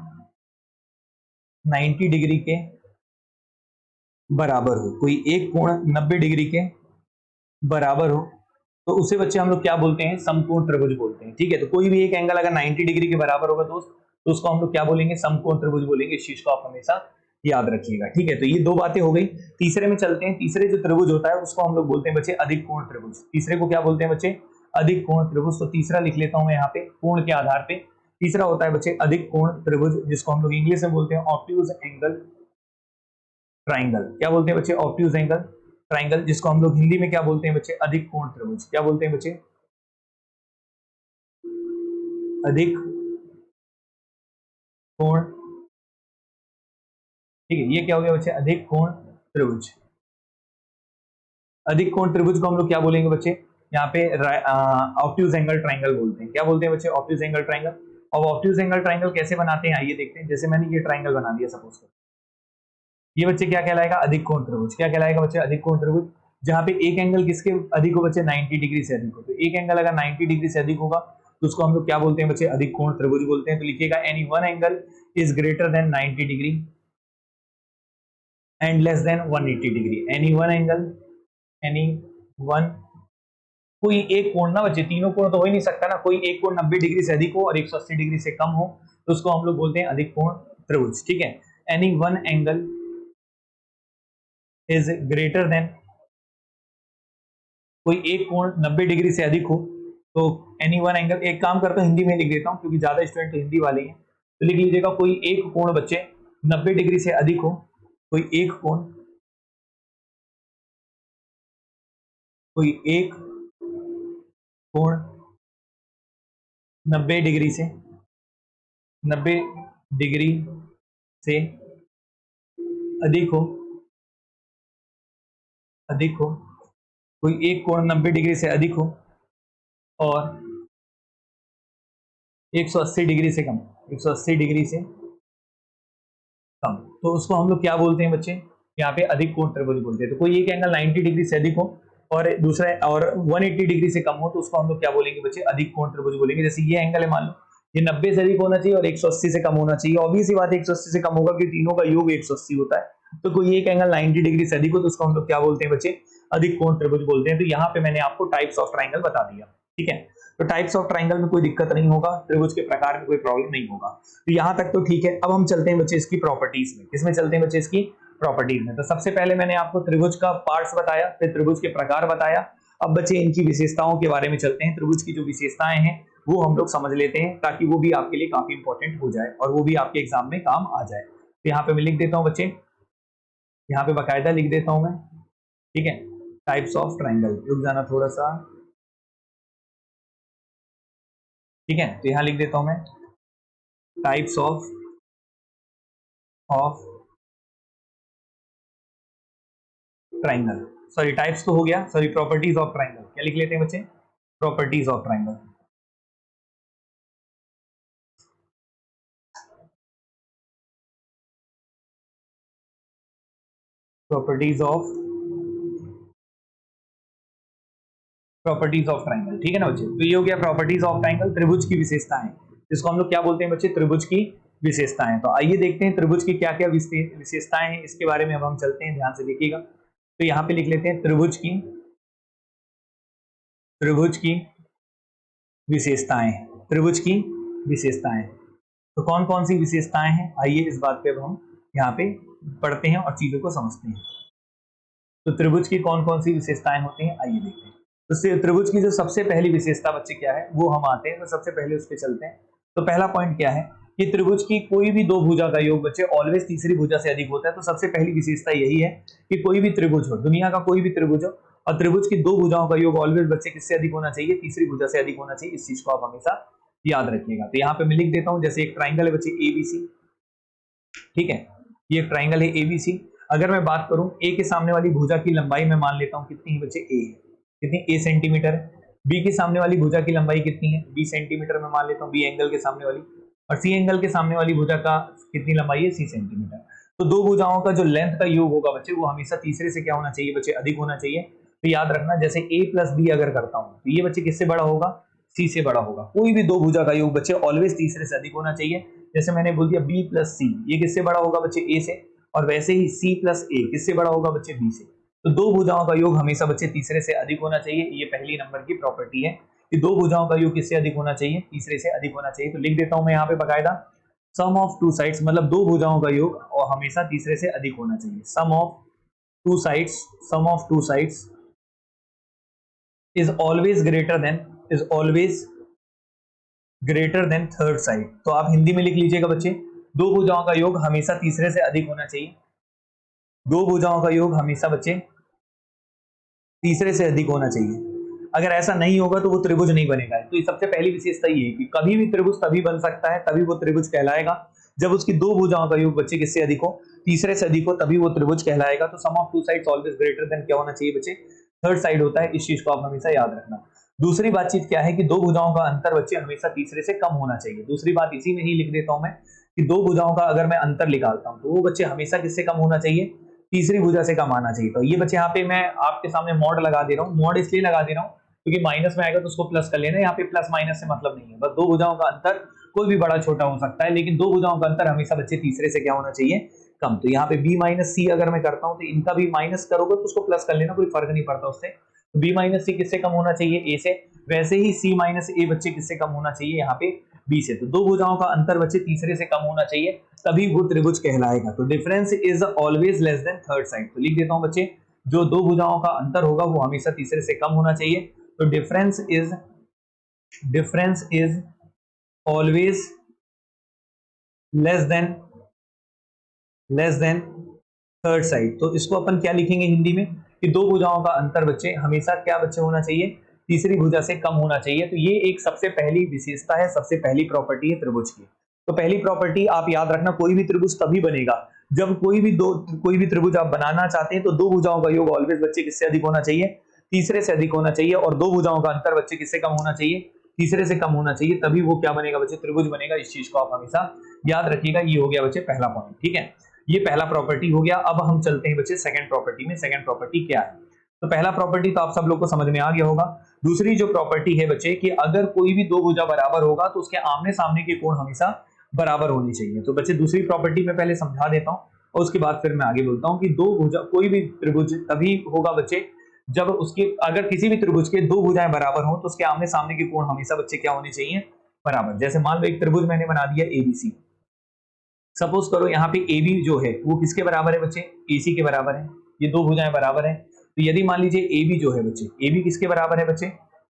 90 डिग्री के बराबर हो, कोई एक कोण 90 डिग्री के बराबर हो, तो उसे बच्चे हम लोग क्या बोलते हैं, समकोण त्रिभुज बोलते हैं। ठीक है, तो कोई भी एक एंगल अगर 90 डिग्री के बराबर होगा दोस्त, तो उसको हम लोग क्या बोलेंगे, समकोण त्रिभुज बोलेंगे। इस चीज को आप हमेशा याद रखिएगा। ठीक है, तो ये दो बातें हो गई। तीसरे में चलते हैं। तीसरे जो त्रिभुज होता है उसको हम लोग बोलते हैं बच्चे अधिक कोण त्रिभुज। तीसरे को क्या बोलते हैं बच्चे, अधिक कोण त्रिभुज। तो तीसरा लिख लेता हूं मैं यहाँ पे कोण के आधार पे। तीसरा होता है बच्चे अधिक कोण त्रिभुज, जिसको हम लोग इंग्लिश में बोलते हैं ऑब्ट्यूज एंगल ट्राइंगल। क्या बोलते हैं बच्चे, ऑब्ट्यूज एंगल ट्राइंगल, जिसको हम लोग हिंदी में क्या बोलते हैं बच्चे, अधिक कोण त्रिभुज। क्या बोलते हैं बच्चे, अधिक कोण। ठीक है, ये क्या हो गया बच्चे, अधिक कोण त्रिभुज। अधिक कोण त्रिभुज को हम लोग क्या बोलेंगे बच्चे, यहाँ पे ऑब्ट्यूज एंगल ट्राइंगल बोलते हैं। क्या बोलते हैं बच्चे, ऑब्ट्यूज एंगल ट्राइंगल। अब ऑब्ट्यूज एंगल ट्राइंगल कैसे बनाते हैं आइए देखते हैं। जैसे मैंने ये ट्राइंगल बना दिया सपोज कर, ये बच्चे क्या कहलाएगा, अधिक कोण त्रिभुज। क्या कहलाएगा बच्चे, अधिक कोण त्रिभुज, जहां पे एक एंगल किसके अधिक हो बच्चे, 90 डिग्री से अधिक हो। तो एक एंगल अगर 90 डिग्री से अधिक होगा तो उसको हम लोग क्या बोलते हैं बच्चे, अधिक कोण त्रिभुज बोलते हैं। तो लिखिएगा any one angle is greater than 90 degree and less than 180 degree. Any one angle, any one, कोई एक कोण ना बच्चे, तीनों कोण तो हो ही नहीं सकता ना, कोई एक कोण 90 डिग्री से अधिक हो और 180 डिग्री से कम हो, तो उसको हम लोग बोलते हैं अधिक कोण त्रिभुज। ठीक है, any one angle is greater than, कोई एक कोण 90 डिग्री से अधिक हो, तो एनी वन एंगल, एक काम करता हूं हिंदी में लिख देता हूं क्योंकि ज्यादा स्टूडेंट तो हिंदी वाले हैं। तो लिख लीजिएगा कोई एक कोण बच्चे 90 डिग्री से अधिक हो, कोई एक कोण, कोई एक कोण 90 डिग्री से, 90 डिग्री से अधिक हो, अधिक हो, कोई एक कोण 90 डिग्री से अधिक हो और 180 डिग्री से कम, 180 डिग्री से कम, तो उसको हम लोग क्या बोलते हैं बच्चे, यहाँ पे अधिक कोण त्रिभुज बोलते हैं। तो कोई एक एंगल 90 डिग्री से अधिक हो और दूसरा और 180 डिग्री से कम हो, तो उसको हम लोग क्या बोलेंगे बच्चे, अधिक कोण त्रिभुज बोलेंगे। जैसे ये एंगल है, मान लो ये 90 से अधिक होना चाहिए और 180 से कम होना चाहिए। ऑब्वियस ही बात है 180 से कम होगा क्योंकि तीनों का योग 180 होता है। तो कोई एक एंगल 90 डिग्री से अधिक हो तो उसको हम लोग क्या बोलते हैं बच्चे, अधिक कोण त्रिभुज बोलते हैं। तो यहाँ पे मैंने आपको टाइप्स ऑफ ट्राइंगल बता दिया। ठीक है, तो टाइप्स ऑफ ट्राइंगल में कोई दिक्कत नहीं होगा, त्रिभुज के प्रकार में कोई प्रॉब्लम नहीं होगा। तो यहाँ तक तो ठीक है। अब हम चलते हैं बच्चे इसकी प्रॉपर्टीज में। किसमें चलते हैं बच्चे, इसकी प्रॉपर्टीज में। तो सबसे पहले मैंने आपको त्रिभुज का पार्ट्स बताया, फिर त्रिभुज के प्रकार बताया। अब बच्चे इनकी विशेषताओं के बारे में चलते हैं। त्रिभुज की जो विशेषताएं हैं वो हम लोग समझ लेते हैं ताकि वो भी आपके लिए काफी इंपॉर्टेंट हो जाए और वो भी आपके एग्जाम में काम आ जाए। तो यहाँ पे मैं लिख देता हूँ बच्चे, यहाँ पे बाकायदा लिख देता हूं मैं। ठीक है, टाइप्स ऑफ ट्राइंगल, रुक जाना थोड़ा सा। ठीक है, तो यहाँ लिख देता हूं मैं types of triangle, sorry types तो हो गया, सॉरी प्रॉपर्टीज ऑफ ट्राइंगल, क्या लिख लेते हैं बच्चे, properties of triangle. Properties of triangle, ठीक है ना बच्चे। तो ये हो गया प्रॉपर्टीज ऑफ ट्राइंगल, त्रिभुज की विशेषताएं, जिसको हम लोग क्या बोलते हैं बच्चे, त्रिभुज की विशेषताएं। तो आइए देखते हैं त्रिभुज की क्या क्या विशेषताएं हैं, इसके बारे में अब हम चलते हैं, ध्यान से देखिएगा। तो यहाँ पे लिख लेते हैं त्रिभुज की विशेषताएं, त्रिभुज की विशेषताएं। तो कौन कौन सी विशेषताएं हैं, आइए इस बात पे अब हम यहाँ पे पढ़ते हैं और चीजों को समझते हैं। तो त्रिभुज की कौन कौन सी विशेषताएं होती हैं, आइए देखते हैं। तो त्रिभुज की जो सबसे पहली विशेषता बच्चे क्या है, वो हम आते हैं, तो सबसे पहले उस पर चलते हैं। तो पहला पॉइंट क्या है कि त्रिभुज की कोई भी दो भुजा का योग बच्चे ऑलवेज तीसरी भुजा से अधिक होता है। तो सबसे पहली विशेषता यही है कि कोई भी त्रिभुज हो, दुनिया का कोई भी त्रिभुज हो, और त्रिभुज की दो भुजाओं का योग ऑलवेज बच्चे किससे अधिक होना चाहिए, तीसरी भुजा से अधिक होना चाहिए। इस चीज को आप हमेशा याद रखिएगा। तो यहाँ पे मैं लिख देता हूं, जैसे एक ट्राइंगल है बच्चे एबीसी, ठीक है, ये एक ट्राइंगल है एबीसी। अगर मैं बात करूं ए के सामने वाली भुजा की लंबाई मैं मान लेता हूं कितनी है बच्चे, ए है, कितनी, ए सेंटीमीटर है। बी के सामने वाली भुजा की लंबाई कितनी है, बी सेंटीमीटर में मान लेता हूं, बी एंगल के सामने वाली, और सी एंगल के सामने वाली भुजा का कितनी लंबाई है, सी सेंटीमीटर। तो दो भुजाओं का जो लेंथ का योग होगा बच्चे, वो हमेशा तीसरे से क्या होना चाहिए बच्चे, अधिक होना चाहिए। तो याद रखना, जैसे ए प्लस बी अगर करता हूं तो ये बच्चे किससे बड़ा होगा, सी से बड़ा होगा। कोई भी दो भुजा का योग बच्चे ऑलवेज तीसरे से अधिक होना चाहिए। जैसे मैंने बोल दिया बी प्लस सी, ये किससे बड़ा होगा बच्चे, ए से, और वैसे ही सी प्लस ए किससे बड़ा होगा बच्चे, बी से। तो दो भुजाओं का योग हमेशा बच्चे तीसरे से अधिक होना चाहिए, ये पहली नंबर की प्रॉपर्टी है कि दो भुजाओं का योग किससे अधिक होना चाहिए, तीसरे से अधिक होना चाहिए। तो लिख देता हूं मैं यहाँ पे बकायदा, सम ऑफ टू साइड्स, मतलब दो भुजाओं का योग और हमेशा तीसरे से अधिक होना चाहिए। Sum of two sides is always greater than third side. तो आप हिंदी में लिख लीजिएगा बच्चे, दो भुजाओं का योग हमेशा तीसरे से अधिक होना चाहिए। दो भुजाओं का योग हमेशा बच्चे तीसरे से अधिक होना चाहिए। अगर ऐसा नहीं होगा तो वो त्रिभुज नहीं बनेगा। तो ये सबसे पहली विशेषता ये है कि कभी भी त्रिभुज तभी बन सकता है, तभी वो त्रिभुज कहलाएगा जब उसकी दो भुजाओं का योग बच्चे किससे अधिक हो, तीसरे से अधिक हो, तभी वो त्रिभुज कहलाएगा। तो sum of two sides always greater than क्या होना चाहिए बच्चे, थर्ड साइड होता है। इस चीज को आप हमेशा याद रखना। दूसरी बातचीत क्या है कि दो भुजाओं का अंतर बच्चे हमेशा तीसरे से कम होना चाहिए। दूसरी बात इसी में ही लिख देता हूं मैं कि दो भुजाओं का अगर मैं अंतर निकालता हूं तो वो बच्चे हमेशा किससे कम होना चाहिए, तीसरी भुजा से कम आना चाहिए। तो ये बच्चे यहाँ पे मैं आपके सामने मॉड लगा दे रहा हूँ। मॉड इसलिए लगा दे रहा हूँ क्योंकि माइनस में आएगा तो उसको प्लस कर लेना, यहाँ पे प्लस माइनस से मतलब नहीं है। बस दो भुजाओं का अंतर कोई भी बड़ा छोटा हो सकता है, लेकिन दो भुजाओं का अंतर हमेशा बच्चे तीसरे से क्या होना चाहिए, कम। तो यहाँ पे बी माइनस सी अगर मैं करता हूँ तो इनका भी माइनस करोगे तो उसको प्लस कर लेना, कोई फर्क नहीं पड़ता उससे। बी माइनस सी किससे कम होना चाहिए, ए से। वैसे ही सी माइनस ए बच्चे किससे कम होना चाहिए, यहाँ पे बी से। तो दो भुजाओं का अंतर बच्चे तीसरे से कम होना चाहिए, तभी वो त्रिभुज कहलाएगा। तो difference is always less than third side. तो लिख देता हूं बच्चे, जो दो भुजाओं का अंतर होगा वो हमेशा तीसरे से कम होना चाहिए। तो difference is always less than third side. तो इसको अपन क्या लिखेंगे हिंदी में कि दो भुजाओं का अंतर बच्चे हमेशा क्या बच्चे होना चाहिए, तीसरी भुजा से कम होना चाहिए। तो ये एक सबसे पहली विशेषता है, सबसे पहली प्रॉपर्टी है त्रिभुज की। तो पहली प्रॉपर्टी आप याद रखना, कोई भी त्रिभुज तभी बनेगा जब कोई भी त्रिभुज आप बनाना चाहते हैं तो दो भुजाओं का योग ऑलवेज बच्चे किससे अधिक होना चाहिए, तीसरे से अधिक होना चाहिए। और दो भुजाओं का अंतर बच्चे किससे कम होना चाहिए, तीसरे से कम होना चाहिए, तभी वो क्या बनेगा बच्चे, त्रिभुज बनेगा। इस चीज को आप हमेशा याद रखिएगा। ये हो गया बच्चे पहला पॉइंट, ठीक है, ये पहला प्रॉपर्टी हो गया। अब हम चलते हैं बच्चे सेकंड प्रॉपर्टी में। सेकंड प्रॉपर्टी क्या है, तो पहला प्रॉपर्टी तो आप सब लोग को समझ में आ गया होगा। दूसरी जो प्रॉपर्टी है बच्चे कि अगर कोई भी दो भुजा बराबर होगा तो उसके आमने सामने के कोण हमेशा बराबर होनी चाहिए। तो बच्चे दूसरी प्रॉपर्टी में पहले समझा देता हूं और उसके बाद फिर मैं आगे बोलता हूं कि दो भुजा कोई भी त्रिभुज तभी होगा बच्चे जब उसके, अगर किसी भी त्रिभुज के दो भुजाएं बराबर हो तो उसके आमने सामने के कोण हमेशा बच्चे क्या होने चाहिए, बराबर। जैसे मान लो एक त्रिभुज मैंने बना दिया एबीसी। सपोज करो यहाँ पे ए बी जो है वो किसके बराबर है बच्चे, ए सी के बराबर है। ये दो भुजाएं बराबर है। तो यदि मान लीजिए ए बी जो है बच्चे, ए बी किसके बराबर है बच्चे,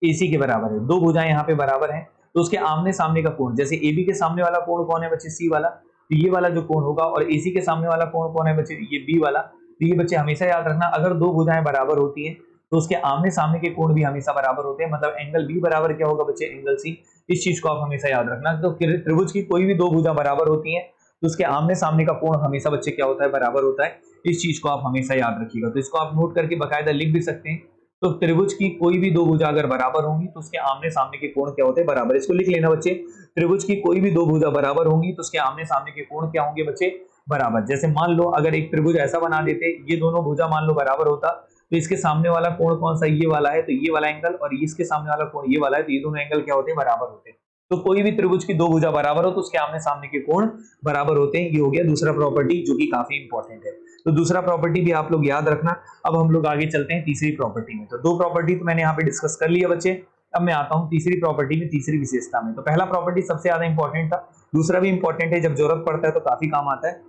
ए सी के बराबर है। दो भुजाएं यहाँ पे बराबर है तो उसके आमने सामने का कोण, जैसे ए बी के सामने वाला कोण कौन है बच्चे, सी वाला। तो ये वाला जो कोण होगा, और ए सी के सामने वाला कोण कौन है बच्चे, ये बी वाला। तो ये बच्चे हमेशा याद रखना, अगर दो भुजाएं बराबर होती है तो उसके आमने सामने के कोण भी हमेशा बराबर होते हैं। मतलब एंगल बी बराबर क्या होगा बच्चे, एंगल सी। इस चीज को आप हमेशा याद रखना। तो त्रिभुज की कोई भी दो भुजा बराबर होती है तो उसके आमने सामने का कोण हमेशा बच्चे क्या होता है, बराबर होता है। इस चीज को आप हमेशा याद रखिएगा। तो इसको आप नोट करके बकायदा लिख भी सकते हैं। तो त्रिभुज की कोई भी दो भुजा अगर बराबर होंगी तो उसके आमने सामने के कोण क्या होते हैं, बराबर। इसको लिख लेना बच्चे, त्रिभुज की कोई भी दो भुजा बराबर होंगी तो उसके आमने सामने के कोण क्या होंगे बच्चे, बराबर। जैसे मान लो अगर एक त्रिभुज ऐसा बना देते, ये दोनों भुजा मान लो बराबर होता, तो इसके सामने वाला कोण कौन सा, ये वाला है, तो ये वाला एंगल, और इसके सामने वाला कोण ये वाला है, तो ये दोनों एंगल क्या होते हैं, बराबर होते हैं। तो कोई भी त्रिभुज की दो भुजा बराबर हो तो उसके आमने सामने के कोण बराबर होते हैं। ये हो गया दूसरा प्रॉपर्टी जो कि काफी इंपॉर्टेंट है। तो दूसरा प्रॉपर्टी भी आप लोग याद रखना। अब हम लोग आगे चलते हैं तीसरी प्रॉपर्टी में। तो दो प्रॉपर्टी तो मैंने यहाँ पे डिस्कस कर लिया बच्चे। अब मैं आता हूँ तीसरी प्रॉपर्टी में, तीसरी विशेषता में। तो पहला प्रॉपर्टी सबसे ज्यादा इंपॉर्टेंट था, दूसरा भी इंपॉर्टेंट है, जब जरूरत पड़ता है तो काफी काम आता है,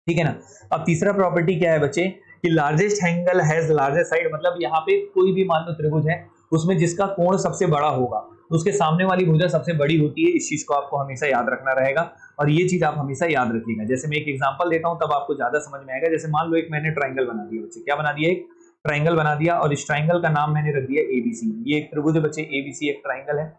ठीक है ना। अब तीसरा प्रॉपर्टी क्या है बच्चे, कि largest angle has largest side. मतलब यहाँ पे कोई भी मान लो त्रिभुज है, उसमें जिसका कोण सबसे बड़ा होगा तो उसके सामने वाली भुजा सबसे बड़ी होती है। इस चीज को आपको हमेशा याद रखना रहेगा और ये चीज आप हमेशा याद रखिएगा। जैसे मैं एक एग्जांपल देता हूं तब आपको ज्यादा समझ में आएगा। जैसे मान लो एक मैंने ट्राइंगल बना दिया बच्चे, क्या बना दिया, एक ट्राइंगल बना दिया, और इस ट्राइंगल का नाम मैंने रख दिया एबीसी। ये एक त्रिभुज है बच्चे, एबीसी एक ट्राइंगल है।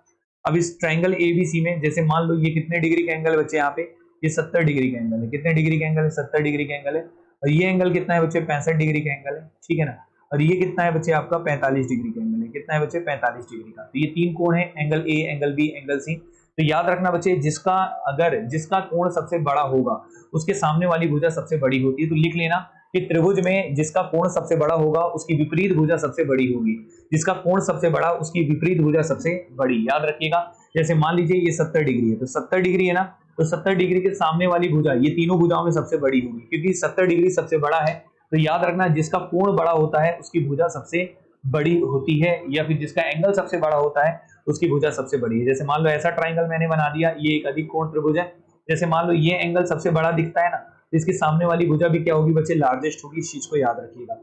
अब इस ट्राइंगल एबीसी में जैसे मान लो ये कितने डिग्री का एंगल है बच्चे, यहाँ पे ये 70 डिग्री का एंगल है। कितने डिग्री का एंगल है, 70 डिग्री का एंगल है। और ये एंगल कितना है बच्चे, 65 डिग्री का एंगल है, ठीक है ना। और ये कितना है बच्चे, आपका 45 डिग्री का एंगल है। कितना है बच्चे, 45 डिग्री का। तो ये तीन कोण है, angle A, angle B, angle C. तो याद रखना बच्चे, जिसका कोण सबसे बड़ा होगा उसके सामने वाली भुजा सबसे बड़ी होती है। तो लिख लेना कि त्रिभुज में जिसका कोण सबसे बड़ा होगा उसकी विपरीत भुजा सबसे बड़ी होगी। जिसका कोण सबसे बड़ा उसकी विपरीत भुजा सबसे बड़ी, याद रखिएगा। जैसे मान लीजिए ये 70 डिग्री है, तो 70 डिग्री है ना, तो 70 डिग्री के सामने वाली भुजा ये तीनों भुजाओं में सबसे बड़ी होगी, क्योंकि 70 डिग्री सबसे बड़ा है। तो याद रखना, जिसका कोण बड़ा होता है उसकी भुजा सबसे बड़ी होती है, या फिर जिसका एंगल सबसे बड़ा होता है उसकी भुजा सबसे बड़ी है। जैसे मान लो ऐसा ट्राइंगल मैंने बना दिया, ये एक अधिक कोण त्रिभुज है। जैसे मान लो ये एंगल सबसे बड़ा दिखता है ना, तो इसके सामने वाली भुजा भी क्या होगी बच्चे, लार्जेस्ट होगी। इस चीज को याद रखिएगा,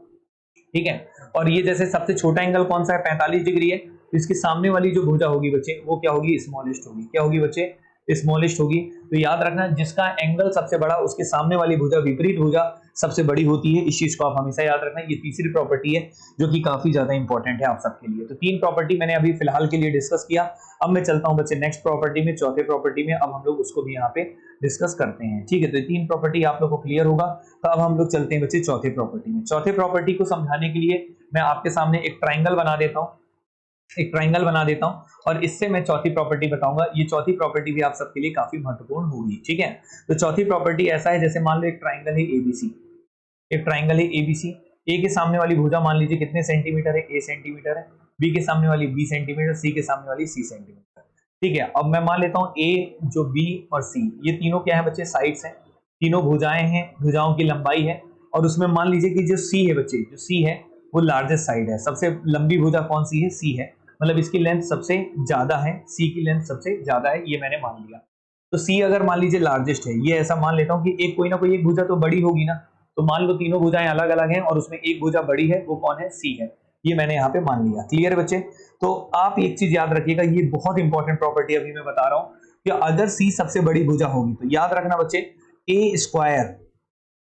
ठीक है। और ये जैसे सबसे छोटा एंगल कौन सा है, 45 डिग्री है, तो इसके सामने वाली जो भुजा होगी बच्चे वो क्या होगी, स्मॉलेस्ट होगी। क्या होगी बच्चे, स्मॉलेस्ट होगी। तो याद रखना, जिसका एंगल सबसे बड़ा उसके सामने वाली भुजा, विपरीत भुजा सबसे बड़ी होती है। इस चीज को आप हमेशा याद रखना। ये तीसरी प्रॉपर्टी है जो कि काफी ज्यादा इंपॉर्टेंट है आप सबके लिए। तो तीन प्रॉपर्टी मैंने अभी फिलहाल के लिए डिस्कस किया। अब मैं चलता हूं बच्चे नेक्स्ट प्रॉपर्टी में, चौथे प्रॉपर्टी में। अब हम लोग उसको भी यहाँ पे डिस्कस करते हैं, ठीक है। तो तीन प्रॉपर्टी आप लोग को क्लियर होगा। तो अब हम लोग चलते हैं बच्चे चौथे प्रॉपर्टी में। चौथे प्रॉपर्टी को समझाने के लिए मैं आपके सामने एक ट्राइंगल बना देता हूँ, और इससे मैं चौथी प्रॉपर्टी बताऊंगा। ये चौथी प्रॉपर्टी भी आप सबके लिए काफी महत्वपूर्ण होगी, ठीक है। तो चौथी प्रॉपर्टी ऐसा है, जैसे मान लो एक ट्राइंगल है एबीसी, एक ट्राइंगल है एबीसी। ए के सामने वाली भुजा मान लीजिए कितने सेंटीमीटर है, ए सेंटीमीटर है। बी के सामने वाली बी सेंटीमीटर, सी के सामने वाली सी सेंटीमीटर, ठीक है। अब मैं मान लेता हूं ए, जो बी और सी, ये तीनों क्या है बच्चे, साइड्स हैं। तीनों भुजाएं हैं, भुजाओं की लंबाई है। और उसमें मान लीजिए कि जो सी है बच्चे, जो सी है वो लार्जेस्ट साइड है। सबसे लंबी भुजा कौन सी है, सी है। मतलब इसकी लेंथ सबसे ज्यादा है, सी की लेंथ सबसे ज्यादा है, ये मैंने मान लिया। तो सी अगर मान लीजिए लार्जेस्ट है, ये ऐसा मान लेता हूं कि एक कोई ना कोई एक भुजा तो बड़ी होगी ना। तो मान लो तीनों भुजाएं अलग अलग हैं और उसमें एक भुजा बड़ी है, वो कौन है, सी है। ये मैंने यहाँ पे मान लिया। क्लियर है बच्चे। तो आप एक चीज याद रखिएगा, ये बहुत इंपॉर्टेंट प्रॉपर्टी अभी मैं बता रहा हूं, कि अगर सी सबसे बड़ी भुजा होगी तो याद रखना बच्चे, ए स्क्वायर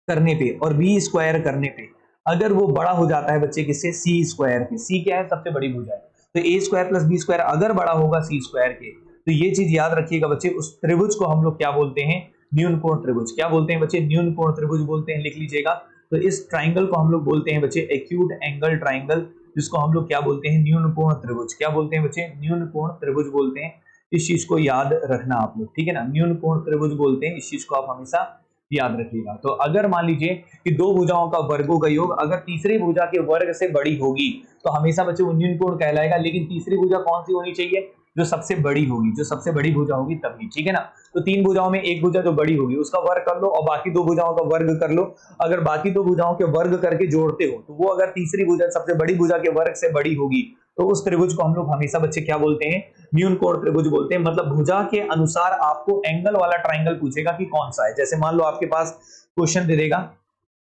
करने पे और बी स्क्वायर करने पे अगर वो बड़ा हो जाता है बच्चे किससे, सी स्क्वायर के। सी क्या है, सबसे बड़ी भुजा है। तो ए स्क्वायर प्लस बी स्क्वायर अगर बड़ा होगा सी स्क्वायर के, तो ये चीज याद रखिएगा बच्चे, उस त्रिभुज को हम लोग क्या बोलते हैं, न्यून कोण त्रिभुज। क्या बोलते हैं बच्चे, न्यून कोण त्रिभुज बोलते हैं, लिख लीजिएगा। तो इस ट्राइंगल को हम लोग बोलते हैं बच्चे एक्यूट एंगल ट्राइंगल, जिसको हम लोग क्या बोलते हैं, न्यून कोण त्रिभुज। क्या बोलते हैं बच्चे, न्यून कोण त्रिभुज बोलते हैं। इस चीज को याद रखना आप लोग, ठीक है ना, न्यून कोण त्रिभुज बोलते हैं। इस चीज को आप हमेशा याद रखिएगा। तो अगर मान लीजिए कि दो भुजाओं का वर्गों का योग अगर तीसरी भुजा के वर्ग से बड़ी होगी तो हमेशा बच्चे वो न्यून कोण कहलाएगा। लेकिन तीसरी भुजा कौन सी होनी चाहिए, जो सबसे बड़ी होगी, जो सबसे बड़ी भुजा होगी तभी, ठीक है ना। तो तीन भुजाओं में एक भुजा जो बड़ी होगी उसका वर्ग कर लो और बाकी दो भुजाओं का वर्ग कर लो। अगर बाकी दो भुजाओं के वर्ग करके जोड़ते हो तो वो अगर तीसरी भुजा सबसे बड़ी भुजा के वर्ग से बड़ी होगी तो उस त्रिभुज को हम लोग हमेशा बच्चे क्या बोलते हैं, न्यून कोण त्रिभुज बोलते हैं। मतलब भुजा के अनुसार आपको एंगल वाला ट्राइंगल पूछेगा कि कौन सा है। जैसे मान लो आपके पास क्वेश्चन दे देगा,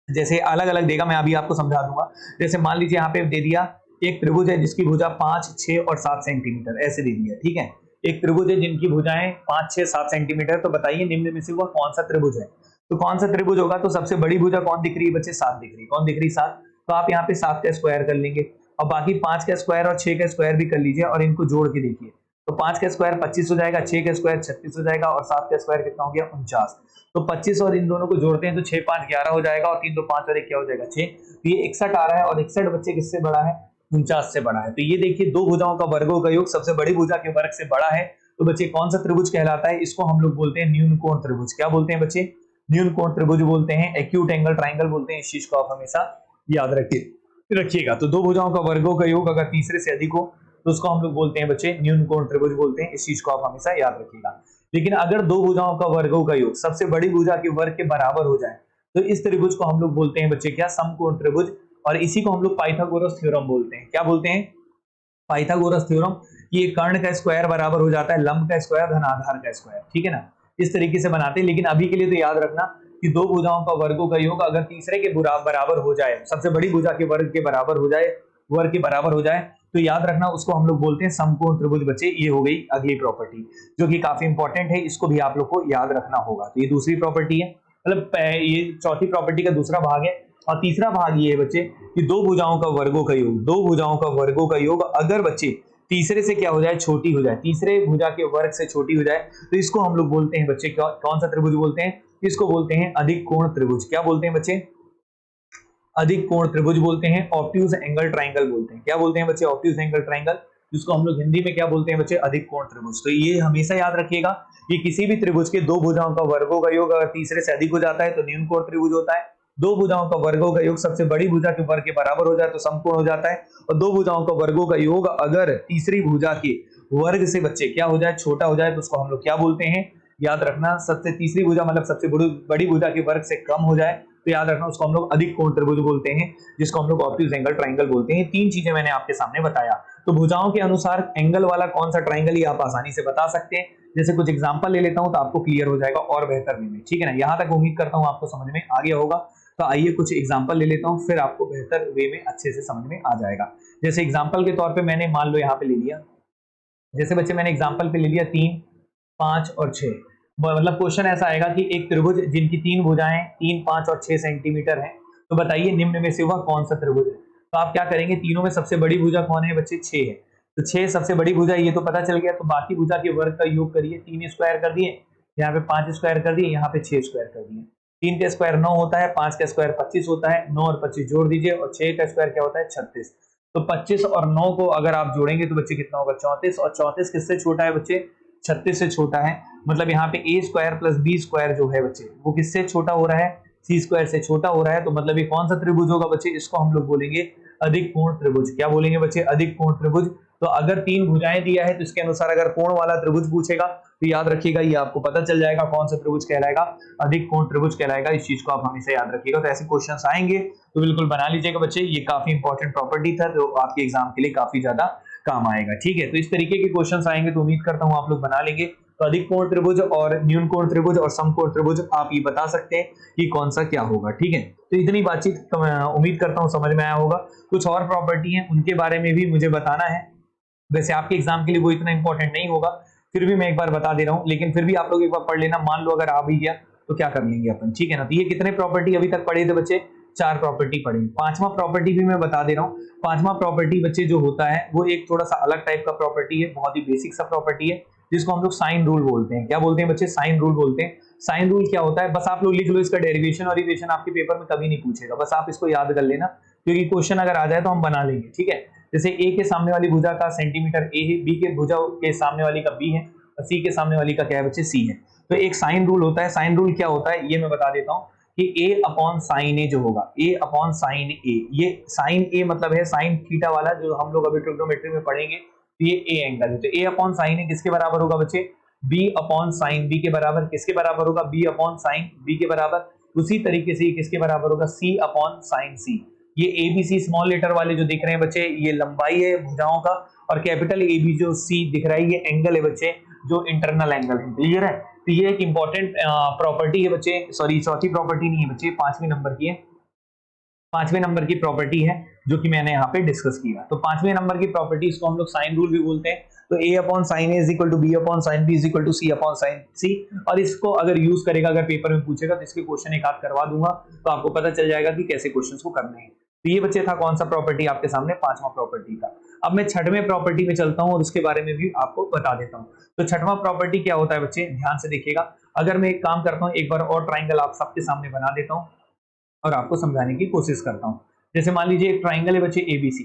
जैसे अलग अलग देगा, मैं अभी आपको समझा दूंगा। जैसे मान लीजिए यहाँ पे दे दिया एक त्रिभुज है जिसकी भुजा 5, 6 और 7 सेंटीमीटर ऐसे दे दिया, ठीक है। एक त्रिभुज है जिनकी भुजाएं 5, 6, 7 सेंटीमीटर। तो बताइए निम्न में से वह कौन सा त्रिभुज है। तो कौन सा त्रिभुज होगा, तो सबसे बड़ी भुजा कौन दिख रही है बच्चे, 7 दिख रही है। कौन दिख रही है, 7। तो आप यहाँ पे 7 का स्क्वायर कर लेंगे। और बाकी 5 का स्क्वायर और 6 का स्क्वायर भी कर लीजिए और इनको जोड़ के देखिए। तो 5 का स्क्वायर 25 हो जाएगा, 6 का स्क्वायर 36 हो जाएगा और 7 का स्क्वायर कितना हो गया 49। तो 25 और इन दोनों को जोड़ते हैं तो 6 5 11 हो जाएगा और 3 2 5 और 1 क्या हो जाएगा 6। तो ये 61 आ रहा है और 61 बच्चे किससे बड़ा है 49 से बड़ा है। तो ये देखिए दो भुजाओं का वर्गों का योग सबसे बड़ी भुजा के वर्ग से बड़ा है। तो बच्चे कौन सा त्रिभुज कहलाता है, इसको हम लोग बोलते हैं न्यून कोण त्रिभुज। क्या बोलते हैं बच्चे, न्यून कोण त्रिभुज बोलते हैं, एक्यूट एंगल ट्राइंगल बोलते हैं। इस चीज को आप हमेशा याद रखिएगा। तो दो भुजाओं का वर्गों का योग अगर तीसरे से अधिक हो तो उसको हम लोग बोलते हैं बच्चे न्यून कोण त्रिभुज बोलते हैं। इस चीज को आप हमेशा याद रखिएगा। लेकिन अगर दो भुजाओं का वर्गों का योग सबसे बड़ी भुजा के वर्ग के बराबर हो जाए तो इस त्रिभुज को हम लोग बोलते हैं बच्चे क्या, समकोण त्रिभुज। और इसी को हम लोग पाइथागोरस थ्योरम बोलते हैं। क्या बोलते हैं, पाइथागोरस थ्योरम। ये कर्ण का स्क्वायर बराबर हो जाता है लंब का स्क्वायर धन आधार का स्क्वायर, ठीक है ना। इस तरीके से बनाते हैं। लेकिन अभी के लिए तो याद रखना कि दो भुजाओं का वर्गों का योग अगर तीसरे के बराबर हो जाए, सबसे बड़ी भुजा के वर्ग के बराबर हो जाए, वर्ग के बराबर हो जाए, तो याद रखना उसको हम लोग बोलते हैं समकोण त्रिभुज। बच्चे ये हो गई अगली प्रॉपर्टी जो कि काफी इंपॉर्टेंट है, इसको भी आप लोग को याद रखना होगा। तो ये दूसरी प्रॉपर्टी है, मतलब ये चौथी प्रॉपर्टी का दूसरा भाग है। और तीसरा भाग ये है बच्चे कि दो भुजाओं का वर्गों का योग, दो भुजाओं का वर्गों का योग अगर बच्चे तीसरे से क्या हो जाए, छोटी हो जाए, तीसरे भुजा के वर्ग से छोटी हो जाए, तो इसको हम लोग बोलते हैं बच्चे कौन सा त्रिभुज बोलते हैं, इसको बोलते हैं अधिक कोण त्रिभुज। क्या बोलते हैं बच्चे, अधिक कोण त्रिभुज बोलते हैं, ऑब्ट्यूज एंगल ट्राइंगल बोलते हैं। क्या बोलते हैं बच्चे, ऑब्ट्यूज एंगल ट्राइंगल, जिसको हम लोग हिंदी में क्या बोलते हैं बच्चे, अधिक कोण त्रिभुज। तो ये हमेशा याद रखिएगा कि किसी भी त्रिभुज के दो भुजाओं का वर्गों का योग अगर तीसरे से अधिक हो जाता है तो न्यून कोण त्रिभुज होता है। दो भुजाओं का वर्गों का योग सबसे बड़ी भुजा के वर्ग के बराबर हो जाए तो समकोण हो जाता है। और दो भुजाओं का वर्गों का योग अगर तीसरी भुजा के वर्ग से बच्चे क्या हो जाए, छोटा हो जाए, तो उसको हम लोग क्या बोलते हैं, याद रखना, सबसे तीसरी भुजा मतलब सबसे बड़ी भुजा के वर्ग से कम हो जाए तो याद रखना उसको हम लोग अधिक कोण त्रिभुज बोलते हैं, जिसको हम लोग ऑब्ट्यूज एंगल ट्राइंगल बोलते हैं। तीन चीजें मैंने आपके सामने बताया। तो भुजाओं के अनुसार एंगल वाला कौन सा ट्राइंगल ये आप आसानी से बता सकते हैं। जैसे कुछ एग्जांपल ले लेता हूं तो आपको क्लियर हो जाएगा और बेहतर वे में, ठीक है ना। यहां तक उम्मीद करता हूं आपको समझ में आ गया होगा। तो आइए कुछ एग्जांपल ले लेता हूं, फिर आपको बेहतर वे में अच्छे से समझ में आ जाएगा। जैसे एग्जांपल के तौर पे मैंने मान लो यहाँ पे ले लिया, जैसे बच्चे मैंने एग्जांपल पे ले लिया 3, 5 और 6। मतलब क्वेश्चन ऐसा आएगा कि एक त्रिभुज जिनकी तीन भुजाएं 3, 5 और 6 सेंटीमीटर है, तो बताइए निम्न में से वह कौन सा त्रिभुज है। तो आप क्या करेंगे, तीनों में सबसे बड़ी भुजा कौन है बच्चे, 6 है। तो 6 सबसे बड़ी भुजा ये तो पता चल गया। तो बाकी भुजा के वर्ग का योग करिए, 3 स्क्वायर कर दिए, यहाँ पे 5 स्क्वायर कर दिए, यहाँ पे 6 स्क्वायर कर दिए। 3 का स्क्वायर 9 होता है, 5 का स्क्वायर 25 होता है, 9 और 25 जोड़ दीजिए और 6 का स्क्वायर क्या होता है 36। तो 25 और 9 को अगर आप जोड़ेंगे तो बच्चे कितना होगा 34। और 34 किससे छोटा है बच्चे, 36 से छोटा है। मतलब यहाँ पे a square plus b square जो है बच्चे वो किससे छोटा हो रहा है, c स्क्वायर से छोटा हो रहा है। तो मतलब ये कौन सा त्रिभुज होगा बच्चे, इसको हम लोग बोलेंगे अधिक कोण त्रिभुज। क्या बोलेंगे बच्चे, अधिक कोण त्रिभुज। तो अगर तीन भुजाएं दिया है तो इसके अनुसार अगर कोण वाला त्रिभुज पूछेगा तो याद रखिएगा ये आपको पता चल जाएगा कौन सा त्रिभुज कहलाएगा, अधिक कोण त्रिभुज कहलाएगा। इस चीज को आप हमेशा याद रखिएगा। तो ऐसे क्वेश्चंस आएंगे तो बिल्कुल बना लीजिएगा बच्चे। ये काफी इंपॉर्टेंट प्रॉपर्टी था जो आपके एग्जाम के लिए काफी ज्यादा काम आएगा, ठीक है। तो इस तरीके के क्वेश्चंस आएंगे तो उम्मीद करता हूं आप लोग बना लेंगे। तो अधिक कोण त्रिभुज और न्यून कोण त्रिभुज और समकोण त्रिभुज आप ये बता सकते हैं कि कौन सा क्या होगा, ठीक है। तो इतनी बातचीत उम्मीद करता हूं समझ में आया होगा। कुछ और प्रॉपर्टी है उनके बारे में भी मुझे बताना है। वैसे आपके एग्जाम के लिए वो इतना इंपॉर्टेंट नहीं होगा, फिर भी मैं एक बार बता दे रहा हूं। लेकिन फिर भी आप लोग एक बार पढ़ लेना, मान लो अगर आ भी गया तो क्या कर लेंगे अपन, ठीक है ना। तो ये कितने प्रॉपर्टी अभी तक पढ़े थे बच्चे, 4 प्रॉपर्टी पढ़े। पांचवा प्रॉपर्टी भी मैं बता दे रहा हूँ। पांचवा प्रॉपर्टी बच्चे जो होता है वो एक थोड़ा सा अलग टाइप का प्रॉपर्टी है, बहुत ही बेसिक सा प्रॉपर्टी है, जिसको हम लोग साइन रूल बोलते हैं। क्या बोलते हैं बच्चे, साइन रूल बोलते हैं। साइन रूल क्या होता है, बस आप लोग लिख लो, इसका डेरिवेशन और इक्वेशन आपके पेपर में कभी नहीं पूछेगा, बस आप इसको याद कर लेना, क्योंकि क्वेश्चन अगर आ जाए तो हम बना लेंगे, ठीक है। जैसे ए के सामने वाली भुजा का सेंटीमीटर ए है, बी के भुजा के सामने वाली का बी है और सी के सामने वाली का क्या है बच्चे, सी है। तो एक साइन रूल होता है। साइन रूल क्या होता है ये मैं बता देता हूँ कि a अपॉन साइन ए जो होगा, a अपॉन साइन ए, ये साइन ए मतलब है साइन थीटा वाला, जो हम लोग अभी ट्रिग्नोमेट्री में पढ़ेंगे। तो ये a एंगल है। तो a अपॉन साइन ए किसके बराबर होगा बच्चे, b अपॉन साइन b के बराबर। किसके बराबर होगा, b अपॉन साइन b के बराबर। उसी तरीके से किसके बराबर होगा, c अपॉन साइन c। ये a b c small letter वाले जो दिख रहे हैं बच्चे, ये लंबाई है भुजाओं का, और कैपिटल ए बी जो सी दिख रहा है ये एंगल है बच्चे, जो इंटरनल एंगल है। क्लियर है। तो ये एक इंपॉर्टेंट प्रॉपर्टी है बच्चे, सॉरी चौथी प्रॉपर्टी नहीं है बच्चे, 5वें नंबर की है। 5वें नंबर की प्रॉपर्टी है जो कि मैंने यहाँ पे डिस्कस किया। तो 5वें नंबर की प्रॉपर्टी इसको हम लोग साइन रूल भी बोलते हैं। तो a upon sine A is equal to B upon sine B is equal to C upon sine C. और इसको अगर यूज करेगा, अगर पेपर में पूछेगा तो इसके क्वेश्चन एक आध करवा दूंगा, तो आपको पता चल जाएगा कि कैसे क्वेश्चंस को करने हैं। तो ये बच्चे था कौन सा प्रॉपर्टी आपके सामने, पांचवा प्रॉपर्टी था। अब मैं छठवें प्रॉपर्टी में चलता हूँ और उसके बारे में भी आपको बता देता हूँ। तो छठवां प्रॉपर्टी क्या होता है बच्चे, ध्यान से देखिएगा। अगर मैं एक काम करता हूँ, एक बार और ट्राइंगल आप सबके सामने बना देता हूँ और आपको समझाने की कोशिश करता हूँ। जैसे मान लीजिए एक ट्राइंगल है बच्चे एबीसी,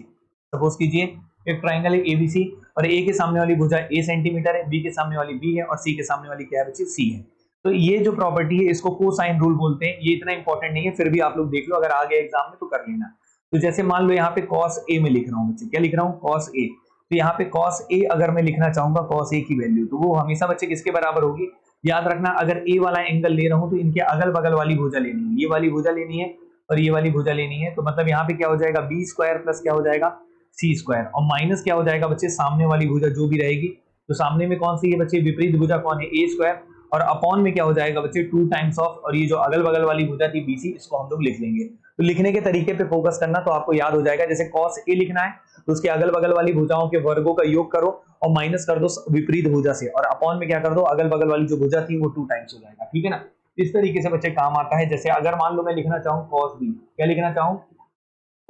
सपोज कीजिए एक ट्राइंगल है एबीसी और ए के सामने वाली भुजा ए सेंटीमीटर है, बी के सामने वाली बी है और सी के सामने वाली क्या है बच्चे, सी है। तो ये जो प्रॉपर्टी है इसको कोसाइन रूल बोलते हैं। ये इतना इंपॉर्टेंट नहीं है, फिर भी आप लोग देख लो, अगर आ गया एग्जाम में तो कर लेना। तो जैसे मान लो यहाँ पे cos a में लिख रहा हूँ बच्चे, क्या लिख रहा हूँ, cos a। तो यहाँ पे cos a अगर मैं लिखना चाहूंगा cos a की वैल्यू, तो वो हमेशा बच्चे किसके बराबर होगी, याद रखना। अगर a वाला एंगल ले रहा हूँ तो इनके अगल बगल वाली भुजा लेनी है, ये वाली भुजा लेनी है और ये वाली भुजा लेनी है। तो मतलब यहाँ पे क्या हो जाएगा, बी स्क्वायर प्लस क्या हो जाएगा, सी स्क्वायर, और माइनस क्या हो जाएगा बच्चे, सामने वाली भुजा जो भी रहेगी। तो सामने में कौन सी है बच्चे, विपरीत भुजा कौन है, ए स्क्वायर, और अपॉन में क्या हो जाएगा बच्चे, 2 टाइम्स ऑफ, और ये जो अगल बगल वाली भुजा थी बीसी, इसको हम लोग लिख लेंगे। तो लिखने के तरीके पे फोकस करना, तो आपको याद हो जाएगा। जैसे cos a लिखना है तो उसके अगल बगल वाली भुजाओं के वर्गों का योग करो और माइनस कर दो विपरीत भुजा से, और अपॉन में क्या कर दो, अगल बगल वाली जो भुजा थी वो 2 टाइम्स हो जाएगा, ठीक है ना। इस तरीके से बच्चे काम आता है। जैसे अगर मान लो मैं लिखना चाहूँ cos b, क्या लिखना चाहूँ,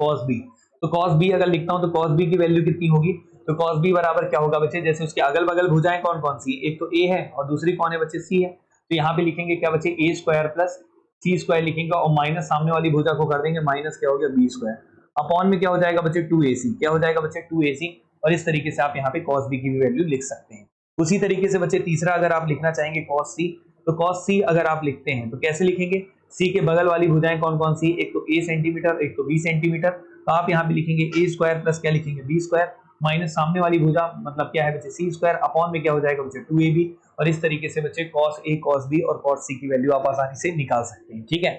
cos b, तो cos b अगर लिखता हूँ तो cos b की वैल्यू कितनी होगी, तो cos b बराबर क्या होगा बच्चे, जैसे उसके अगल बगल भुजाएं कौन कौन सी, एक तो a है और दूसरी कौन है बच्चे, c है। तो यहाँ पे लिखेंगे क्या बच्चे, a square plus c square लिखेंगे और माइनस सामने वाली भुजा को कर देंगे, माइनस क्या हो गया, बी स्क्वायर, अपॉन में क्या हो जाएगा बच्चे, 2ac, क्या हो जाएगा बच्चे, 2ac। और इस तरीके से आप यहाँ पे cos b की भी वैल्यू लिख सकते हैं। उसी तरीके से बच्चे तीसरा अगर आप लिखना चाहेंगे cos c, तो cos c अगर आप लिखते हैं तो कैसे लिखेंगे, c के बगल वाली भुजाएं कौन कौन सी, एक तो a सेंटीमीटर एक तो b सेंटीमीटर। तो आप यहाँ पे लिखेंगे a स्क्वायर प्लस क्या लिखेंगे, b स्क्वायर, माइनस सामने वाली भुजा मतलब क्या है बच्चे, सी स्क्वायर, अपॉन में क्या हो जाएगा बच्चे, 2ab। और इस तरीके से बच्चे cos a cos b और cos c की वैल्यू आप आसानी से निकाल सकते हैं, ठीक है।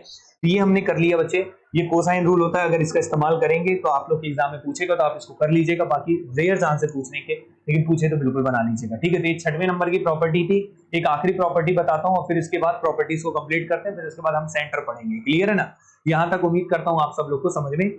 तो ये हमने कर लिया बच्चे। ये कोसाइन रूल होता है, अगर इसका इस्तेमाल करेंगे तो आप लोग के एग्जाम में पूछेगा तो आप इसको कर लीजिएगा, बाकी रेयर चांस है पूछने के, लेकिन पूछे तो बिल्कुल बना लीजिएगा, ठीक है। तो ये छठवें नंबर की प्रॉपर्टी थी। एक आखिरी प्रॉपर्टी बताता हूँ और फिर इसके बाद प्रॉपर्टीज को कंप्लीट करते हैं, फिर इसके बाद हम सेंटर पढ़ेंगे, क्लियर है ना। यहाँ तक उम्मीद करता हूँ आप सब लोग को समझ में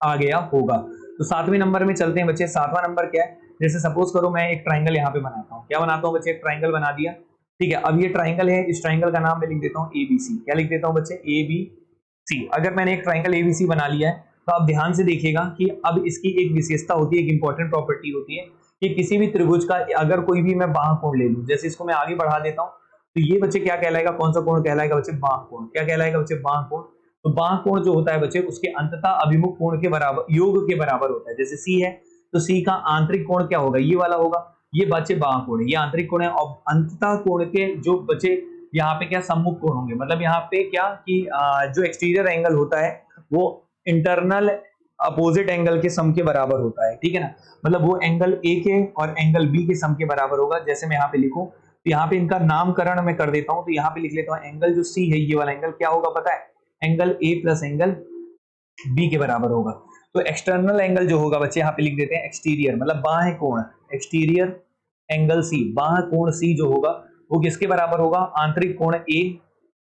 आ गया होगा। तो 7वें नंबर में चलते हैं बच्चे। 7वां नंबर क्या है, जैसे सपोज करो मैं एक ट्राइंगल यहाँ पे बनाता हूँ, क्या बनाता हूँ बच्चे, एक ट्राइंगल बना दिया, ठीक है। अब ये ट्राइंगल है, इस ट्राइंगल का नाम मैं लिख देता हूँ एबीसी, क्या लिख देता हूँ बच्चे, एबीसी। अगर मैंने एक ट्राइंगल एबीसी बना लिया है तो आप ध्यान से देखिएगा कि अब इसकी एक विशेषता होती है, एक इंपॉर्टेंट प्रॉपर्टी होती है कि किसी भी त्रिभुज का अगर कोई भी मैं बाह्य कोण ले लूं, जैसे इसको मैं आगे बढ़ा देता हूँ, तो ये बच्चे क्या कहलाएगा, कौन सा कोण कहलाएगा बच्चे, बाह्य कोण। क्या कहलाएगा बच्चे, बाह्य कोण। तो बाह्य कोण जो होता है बच्चे उसके अंततः अभिमुख कोण के बराबर, योग के बराबर होता है। जैसे सी है तो सी का आंतरिक कोण क्या होगा, ये वाला होगा, ये बच्चे बाह्य कोण है, ये आंतरिक कोण है। और अंततः कोण के जो बच्चे यहाँ पे क्या सम्मुख कोण होंगे, मतलब यहाँ पे क्या कि जो एक्सटीरियर एंगल होता है वो इंटरनल अपोजिट एंगल के सम के बराबर होता है, ठीक है ना। मतलब वो एंगल ए के और एंगल बी के सम के बराबर होगा। जैसे मैं यहाँ पे लिखूं तो यहाँ पे इनका नामकरण मैं कर देता हूँ, तो यहाँ पे लिख लेता हूँ एंगल जो सी है, ये वाला एंगल क्या होगा पता है, angle A plus angle B के बराबर होगा। तो एक्सटर्नल एंगल जो होगा बच्चे यहाँ पे लिख देते हैं एक्सटीरियर, मतलब बाह्य कोण, एक्सटीरियर एंगल सी, बाह्य कोण सी जो होगा वो किसके बराबर होगा, आंतरिक कोण ए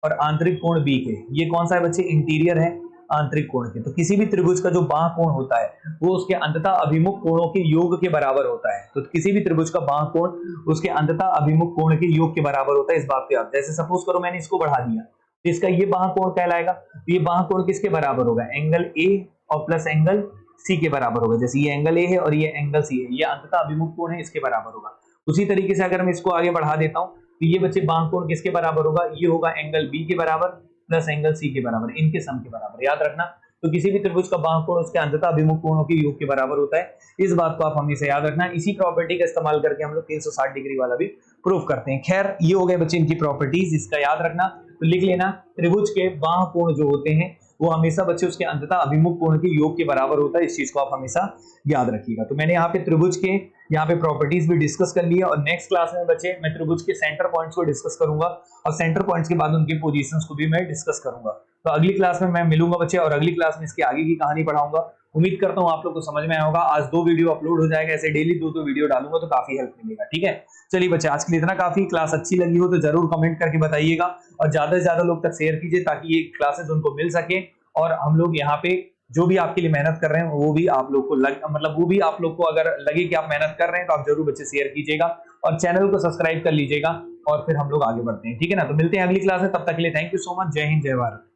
और आंतरिक कोण बी के। ये कौन सा है बच्चे, इंटीरियर है आंतरिक कोण के। तो किसी भी त्रिभुज का जो बाह्य कोण होता है वो उसके अंततः अभिमुख कोणों के योग के बराबर होता है। तो किसी भी त्रिभुज का बाह्य कोण उसके अंततः अभिमुख कोण के योग के बराबर होता है, इस बात पे आप, जैसे सपोज करो मैंने इसको बढ़ा दिया तो इसका ये बाह्य कोण कहलाएगा। तो ये बाह्य कोण किसके बराबर होगा, एंगल ए और प्लस एंगल सी के बराबर होगा। जैसे ये एंगल ए है और ये एंगल सी है, ये अंततः अभिमुख कोण है, इसके बराबर होगा। उसी तरीके से अगर मैं इसको आगे बढ़ा देता हूं तो ये बच्चे बाह्य कोण किसके बराबर होगा, ये होगा एंगल बी के बराबर प्लस एंगल सी के बराबर, इनके सम के बराबर, याद रखना। तो किसी भी त्रिभुज का बाह्य कोण उसके अंततः अभिमुख कोणों के योग के बराबर होता है, इस बात को आप हमेशा याद रखना। इसी प्रॉपर्टी का इस्तेमाल करके हम लोग 360 डिग्री वाला भी प्रूफ करते हैं। खैर ये हो गए बच्चे इनकी प्रॉपर्टीज, इसका याद रखना। तो लिख लेना, त्रिभुज के बाह्य कोण जो होते हैं वो हमेशा बच्चे उसके अंततः अभिमुख कोण के योग के बराबर होता है, इस चीज को आप हमेशा याद रखिएगा। तो मैंने यहाँ पे त्रिभुज के यहाँ पे प्रॉपर्टीज भी डिस्कस कर लिया, और नेक्स्ट क्लास में बच्चे मैं त्रिभुज के सेंटर पॉइंट्स को डिस्कस करूंगा और सेंटर पॉइंट्स के बाद उनकी पोजीशंस को भी मैं डिस्कस करूंगा। तो अगली क्लास में मैं मिलूंगा बच्चे, और अगली क्लास में इसकी आगे की कहानी पढ़ाऊंगा। उम्मीद करता हूँ आप लोग को समझ में आया होगा। आज 2 वीडियो अपलोड हो जाएगा, ऐसे डेली 2 वीडियो डालूंगा तो काफी हेल्प मिलेगा, ठीक है। चलिए बच्चे आज के लिए इतना काफी। क्लास अच्छी लगी हो तो जरूर कमेंट करके बताइएगा और ज्यादा से ज्यादा लोग तक शेयर कीजिए ताकि ये क्लासेस उनको मिल सके, और हम लोग यहाँ पे जो भी आपके लिए मेहनत कर रहे हैं वो भी आप लोग को वो भी आप लोग को अगर लगे कि आप मेहनत कर रहे हैं तो आप जरूर बच्चे शेयर कीजिएगा और चैनल को सब्सक्राइब कर लीजिएगा, और फिर हम लोग आगे बढ़ते हैं, ठीक है ना। तो मिलते हैं अगली क्लास में, तब तक के लिए थैंक यू सो मच। जय हिंद, जय भारत।